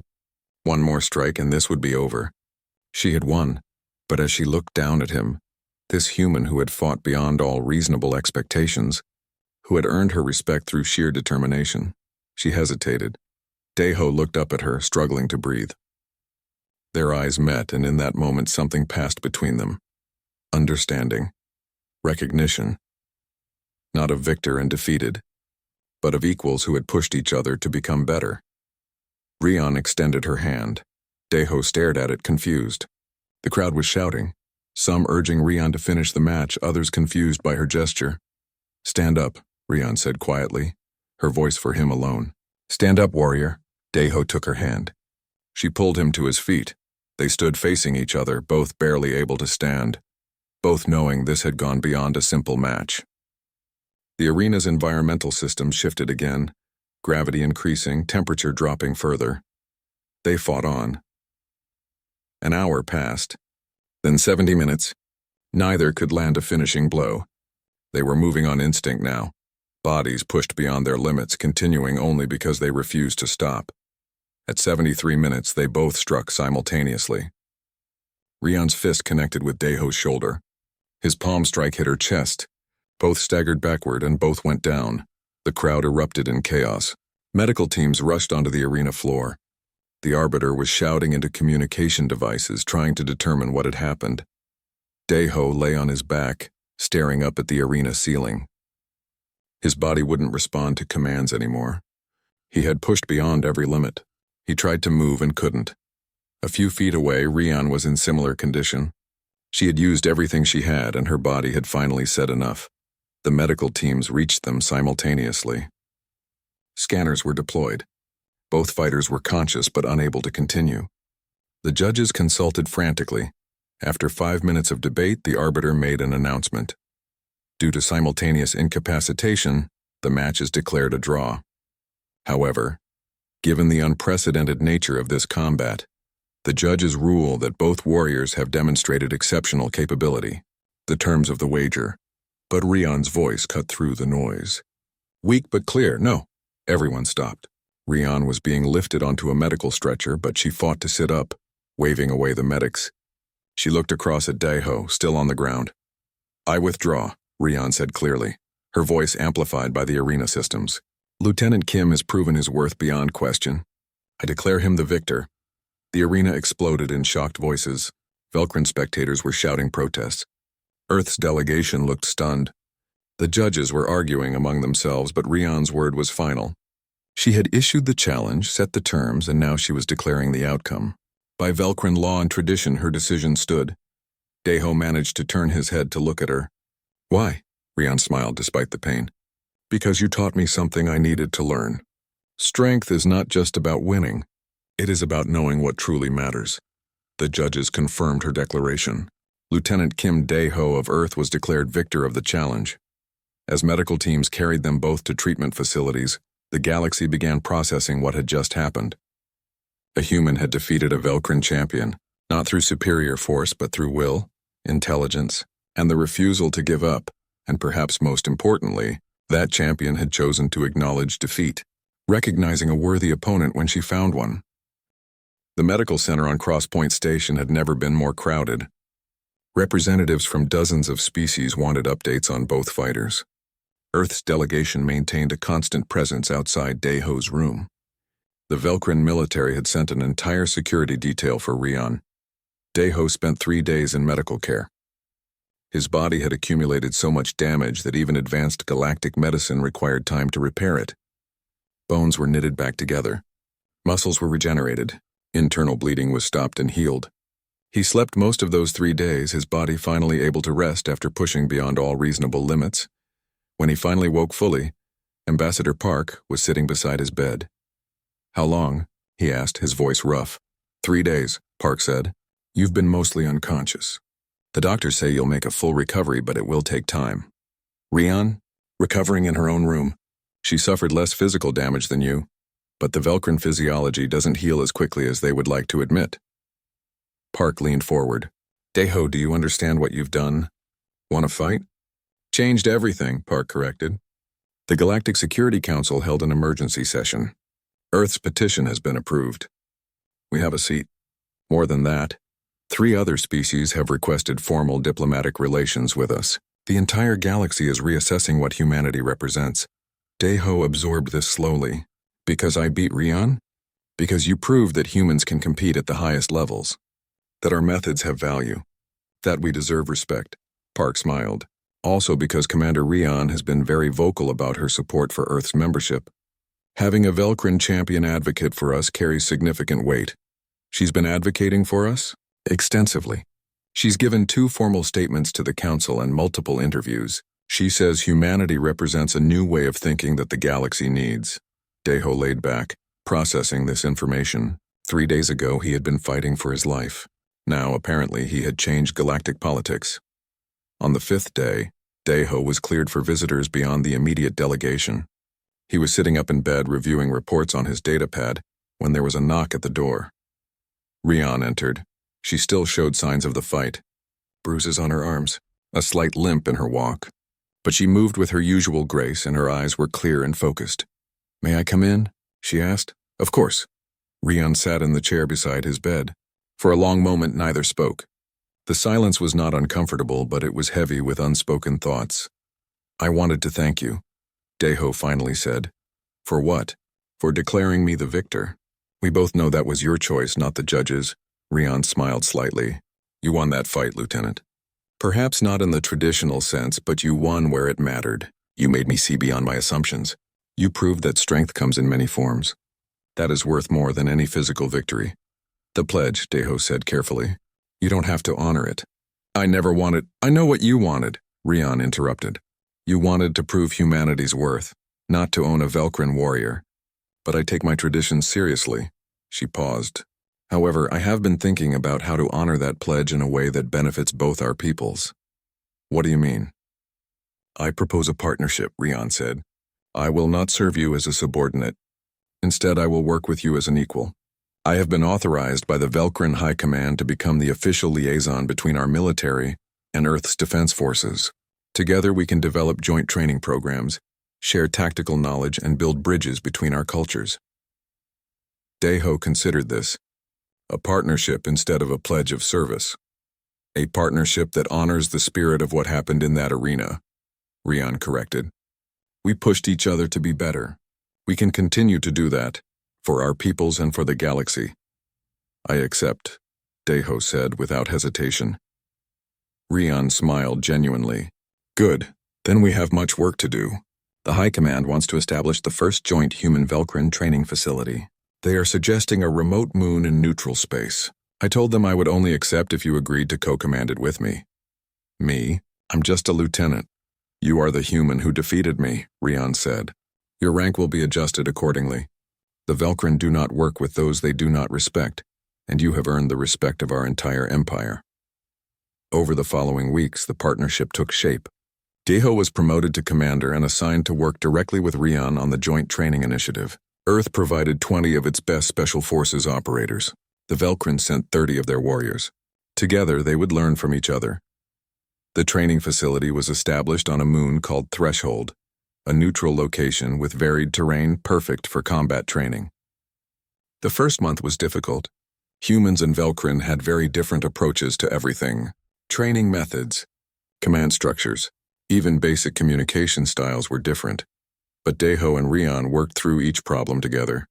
Speaker 1: One more strike and this would be over. She had won, but as she looked down at him, this human who had fought beyond all reasonable expectations, who had earned her respect through sheer determination, she hesitated. Daeho looked up at her, struggling to breathe. Their eyes met, and in that moment something passed between them. Understanding. Recognition. Not of victor and defeated, but of equals who had pushed each other to become better. Rian extended her hand. Daeho stared at it, confused. The crowd was shouting, some urging Rian to finish the match, others confused by her gesture. "Stand up," Rian said quietly, her voice for him alone. "Stand up, warrior." Daeho took her hand. She pulled him to his feet. They stood facing each other, both barely able to stand, both knowing this had gone beyond a simple match. The arena's environmental system shifted again, gravity increasing, temperature dropping further. They fought on. An hour passed, then 70 minutes. Neither could land a finishing blow. They were moving on instinct now, bodies pushed beyond their limits, continuing only because they refused to stop. At 73 minutes, they both struck simultaneously. Rian's fist connected with Daeho's shoulder. His palm strike hit her chest. Both staggered backward and both went down. The crowd erupted in chaos. Medical teams rushed onto the arena floor. The arbiter was shouting into communication devices, trying to determine what had happened. Daeho lay on his back, staring up at the arena ceiling. His body wouldn't respond to commands anymore. He had pushed beyond every limit. He tried to move and couldn't. A few feet away, Rian was in similar condition. She had used everything she had, and her body had finally said enough. The medical teams reached them simultaneously. Scanners were deployed. Both fighters were conscious but unable to continue. The judges consulted frantically. After 5 minutes of debate, the arbiter made an announcement. Due to simultaneous incapacitation, the match is declared a draw. However, given the unprecedented nature of this combat, the judges rule that both warriors have demonstrated exceptional capability. The terms of the wager. But Rian's voice cut through the noise. Weak but clear, no. Everyone stopped. Rian was being lifted onto a medical stretcher, but she fought to sit up, waving away the medics. She looked across at Daeho, still on the ground. "I withdraw," Rian said clearly, her voice amplified by the arena systems. "Lieutenant Kim has proven his worth beyond question. I declare him the victor." The arena exploded in shocked voices. Velcrin spectators were shouting protests. Earth's delegation looked stunned. The judges were arguing among themselves, but Rian's word was final. She had issued the challenge, set the terms, and now she was declaring the outcome. By Velcrin law and tradition, her decision stood. Daeho managed to turn his head to look at her. "Why?" Rian smiled despite the pain. "Because you taught me something I needed to learn. Strength is not just about winning. It is about knowing what truly matters." The judges confirmed her declaration. Lieutenant Kim Daeho of Earth was declared victor of the challenge. As medical teams carried them both to treatment facilities, the galaxy began processing what had just happened. A human had defeated a Velcrin champion, not through superior force but through will, intelligence, and the refusal to give up, and perhaps most importantly, that champion had chosen to acknowledge defeat, recognizing a worthy opponent when she found one. The medical center on Crosspoint Station had never been more crowded. Representatives from dozens of species wanted updates on both fighters. Earth's delegation maintained a constant presence outside Daeho's room. The Velcrin military had sent an entire security detail for Rian. Daeho spent 3 days in medical care. His body had accumulated so much damage that even advanced galactic medicine required time to repair it. Bones were knitted back together. Muscles were regenerated. Internal bleeding was stopped and healed. He slept most of those 3 days, his body finally able to rest after pushing beyond all reasonable limits. When he finally woke fully, Ambassador Park was sitting beside his bed. "How long?" he asked, his voice rough. 3 days, Park said. "You've been mostly unconscious. The doctors say you'll make a full recovery, but it will take time. Rian? Recovering in her own room. She suffered less physical damage than you, but the Velcrin physiology doesn't heal as quickly as they would like to admit. Park leaned forward. Daeho, do you understand what you've done? Want to fight? Changed everything, Park corrected. The Galactic Security Council held an emergency session. Earth's petition has been approved. We have a seat. More than that, 3 other species have requested formal diplomatic relations with us. The entire galaxy is reassessing what humanity represents. Daeho absorbed this slowly. Because I beat Rian? Because you proved that humans can compete at the highest levels. That our methods have value. That we deserve respect. Park smiled. Also because Commander Rian has been very vocal about her support for Earth's membership. Having a Velcrin champion advocate for us carries significant weight. She's been advocating for us? Extensively. She's given 2 formal statements to the Council and multiple interviews. She says humanity represents a new way of thinking that the galaxy needs. Daeho laid back, processing this information. 3 days ago, he had been fighting for his life. Now, apparently, he had changed galactic politics. On the 5th day, Daeho was cleared for visitors beyond the immediate delegation. He was sitting up in bed reviewing reports on his datapad when there was a knock at the door. Rian entered. She still showed signs of the fight. Bruises on her arms, a slight limp in her walk. But she moved with her usual grace and her eyes were clear and focused. May I come in? She asked. Of course. Rian sat in the chair beside his bed. For a long moment, neither spoke. The silence was not uncomfortable, but it was heavy with unspoken thoughts. I wanted to thank you, Daeho finally said. For what? For declaring me the victor. We both know that was your choice, not the judge's. Rian smiled slightly. You won that fight, Lieutenant. Perhaps not in the traditional sense, but you won where it mattered. You made me see beyond my assumptions. You proved that strength comes in many forms. That is worth more than any physical victory. The pledge, Daeho said carefully. You don't have to honor it. I never wanted— I know what you wanted, Rian interrupted. You wanted to prove humanity's worth, not to own a Velcrin warrior. But I take my traditions seriously. She paused. However, I have been thinking about how to honor that pledge in a way that benefits both our peoples. What do you mean? I propose a partnership, Rian said. I will not serve you as a subordinate. Instead, I will work with you as an equal. I have been authorized by the Velcrin High Command to become the official liaison between our military and Earth's defense forces. Together, we can develop joint training programs, share tactical knowledge, and build bridges between our cultures. Daeho considered this. A partnership instead of a pledge of service. A partnership that honors the spirit of what happened in that arena, Rian corrected. We pushed each other to be better. We can continue to do that, for our peoples and for the galaxy. I accept, Daeho said without hesitation. Rian smiled genuinely. Good, then we have much work to do. The High Command wants to establish the first joint human Velcrin training facility. They are suggesting a remote moon in neutral space. I told them I would only accept if you agreed to co-command it with me. Me? I'm just a lieutenant. You are the human who defeated me, Rian said. Your rank will be adjusted accordingly. The Velcrin do not work with those they do not respect, and you have earned the respect of our entire empire. Over the following weeks, the partnership took shape. Daeho was promoted to commander and assigned to work directly with Rian on the joint training initiative. Earth provided 20 of its best special forces operators. The Velcrin sent 30 of their warriors. Together, they would learn from each other. The training facility was established on a moon called Threshold, a neutral location with varied terrain perfect for combat training. The first month was difficult. Humans and Velcrin had very different approaches to everything. Training methods, command structures, even basic communication styles were different. But Daeho and Rian worked through each problem together.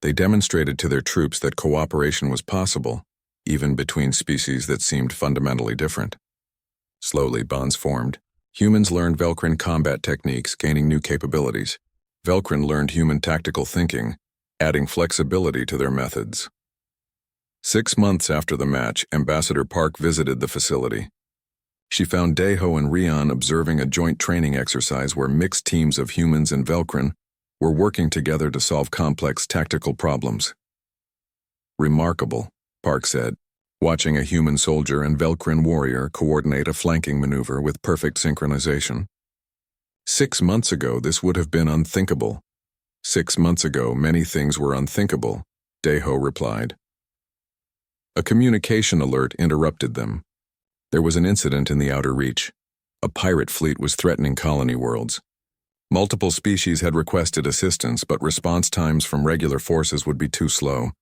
Speaker 1: They demonstrated to their troops that cooperation was possible, even between species that seemed fundamentally different. Slowly, bonds formed. Humans learned Velcrin combat techniques, gaining new capabilities. Velcrin learned human tactical thinking, adding flexibility to their methods. 6 months after the match, Ambassador Park visited the facility. She found Daeho and Rian observing a joint training exercise where mixed teams of humans and Velcrin were working together to solve complex tactical problems. Remarkable, Park said. watching a human soldier and Velcrin warrior coordinate a flanking maneuver with perfect synchronization. 6 months ago, this would have been unthinkable. 6 months ago, many things were unthinkable, Deho replied. A communication alert interrupted them. There was an incident in the Outer Reach. A pirate fleet was threatening colony worlds. Multiple species had requested assistance, but response times from regular forces would be too slow.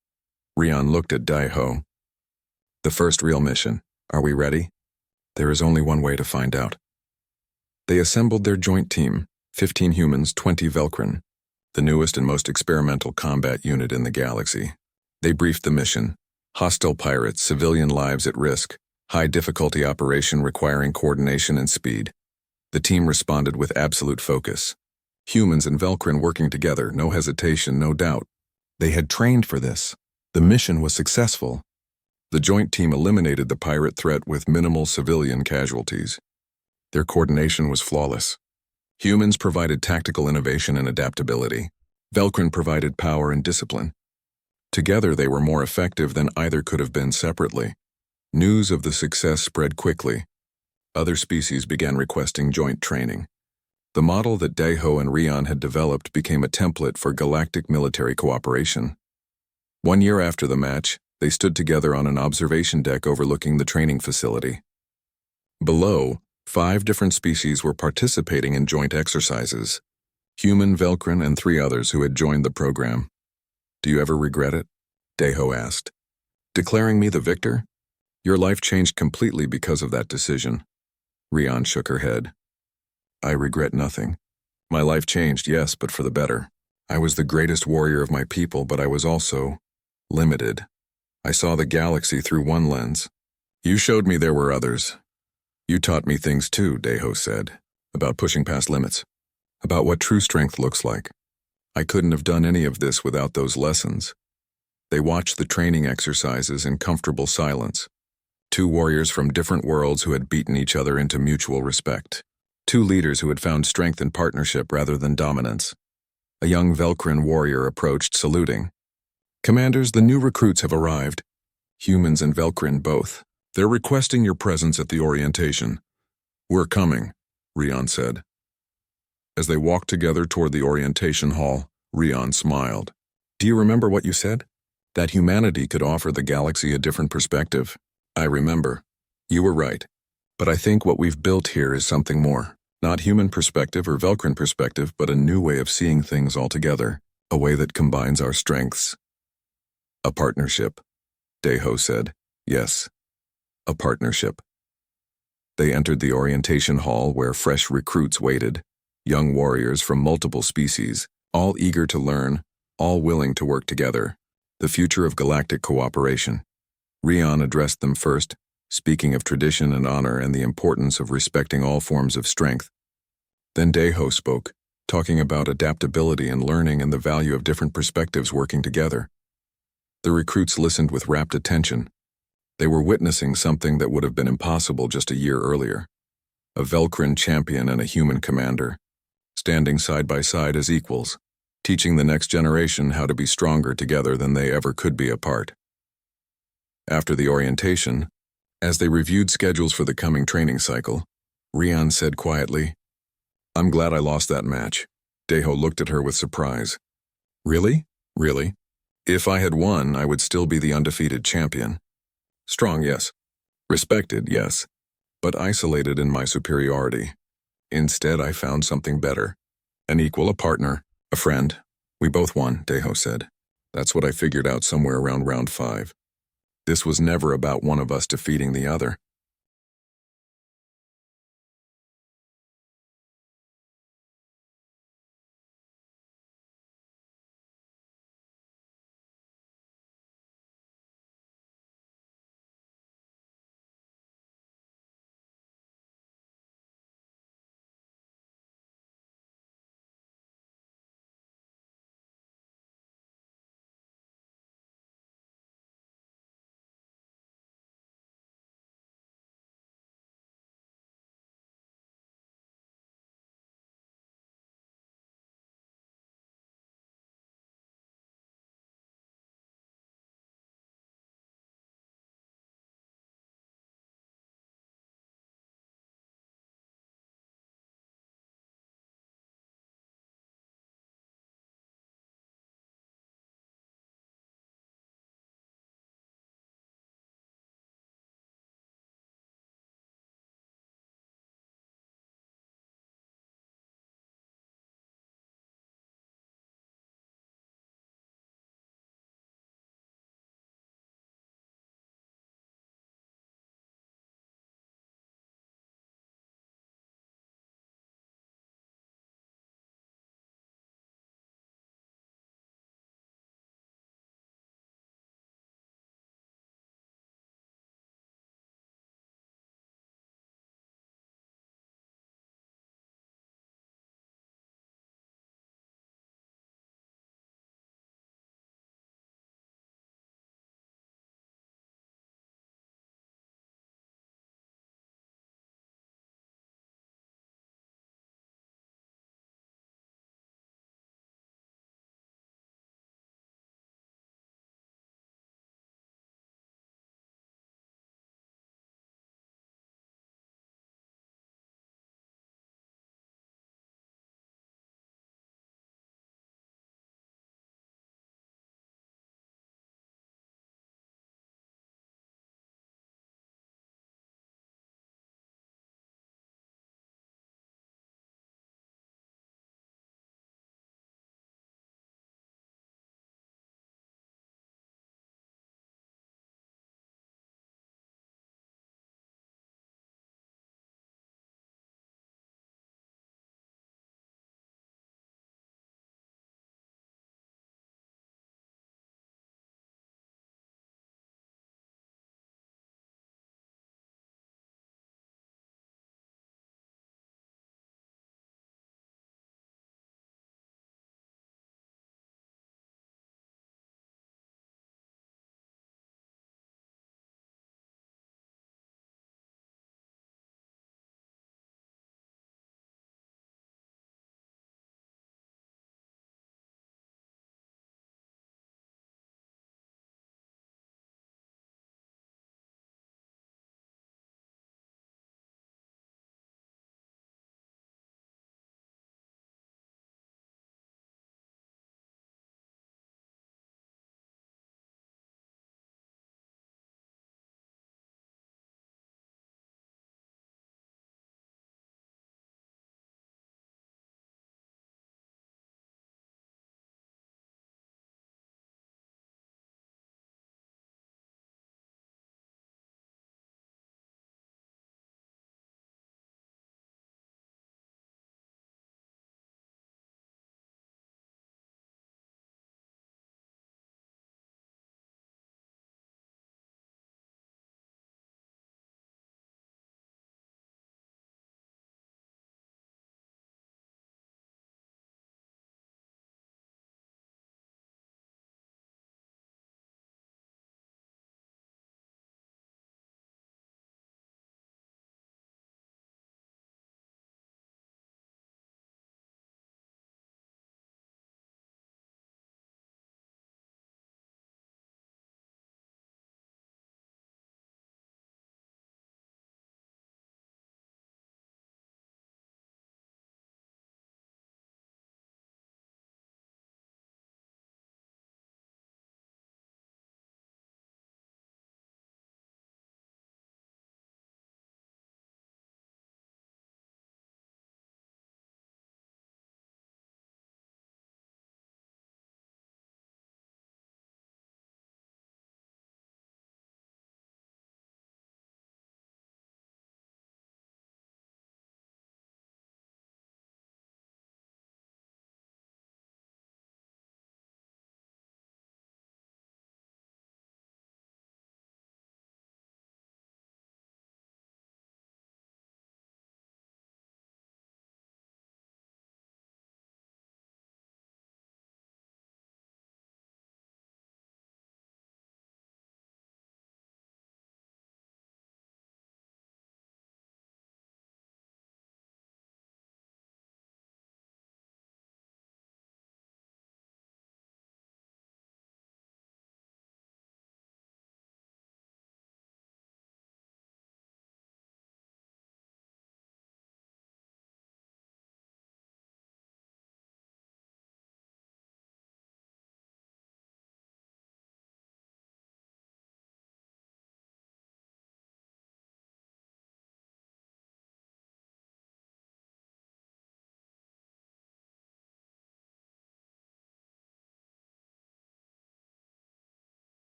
Speaker 1: Rion looked at Deho. The first real mission. Are we ready? There is only one way to find out. They assembled their joint team, 15 humans, 20 Velcrin, the newest and most experimental combat unit in the galaxy. They briefed the mission. Hostile pirates, civilian lives at risk, high-difficulty operation requiring coordination and speed. The team responded with absolute focus. Humans and Velcrin working together, no hesitation, no doubt. They had trained for this. The mission was successful. The joint team eliminated the pirate threat with minimal civilian casualties. Their coordination was flawless. Humans provided tactical innovation and adaptability. Velcrin provided power and discipline. Together they were more effective than either could have been separately. News of the success spread quickly. Other species began requesting joint training. The model that Deho and Rion had developed became a template for galactic military cooperation. 1 year after the match, they stood together on an observation deck overlooking the training facility. Below, 5 different species were participating in joint exercises. Human, Velcrin, and 3 others who had joined the program. Do you ever regret it? Deho asked. Declaring me the victor? Your life changed completely because of that decision. Rion shook her head. I regret nothing. My life changed, yes, but for the better. I was the greatest warrior of my people, but I was also limited. I saw the galaxy through one lens. You showed me there were others. You taught me things too, Deho said, about pushing past limits, about what true strength looks like. I couldn't have done any of this without those lessons. They watched the training exercises in comfortable silence. 2 warriors from different worlds who had beaten each other into mutual respect. 2 leaders who had found strength in partnership rather than dominance. A young Velcrin warrior approached, saluting. Commanders, the new recruits have arrived. Humans and Velcrin both. They're requesting your presence at the orientation. We're coming, Rion said. As they walked together toward the orientation hall, Rion smiled. Do you remember what you said? That humanity could offer the galaxy a different perspective. I remember. You were right. But I think what we've built here is something more. Not human perspective or Velcrin perspective, but a new way of seeing things altogether. A way that combines our strengths. A partnership, Deho said. Yes, a partnership. They entered the orientation hall where fresh recruits waited, young warriors from multiple species, all eager to learn, all willing to work together. The future of galactic cooperation. Rion addressed them first, speaking of tradition and honor and the importance of respecting all forms of strength. Then Deho spoke, talking about adaptability and learning and the value of different perspectives working together. The recruits listened with rapt attention. They were witnessing something that would have been impossible just a year earlier. A Velcrin champion and a human commander, standing side by side as equals, teaching the next generation how to be stronger together than they ever could be apart. After the orientation, as they reviewed schedules for the coming training cycle, Rion said quietly, I'm glad I lost that match. Deho looked at her with surprise. Really? Really? If I had won, I would still be the undefeated champion. Strong, yes. Respected, yes. But isolated in my superiority. Instead, I found something better. An equal, a partner, a friend. We both won, Deho said. That's what I figured out somewhere around round 5. This was never about one of us defeating the other.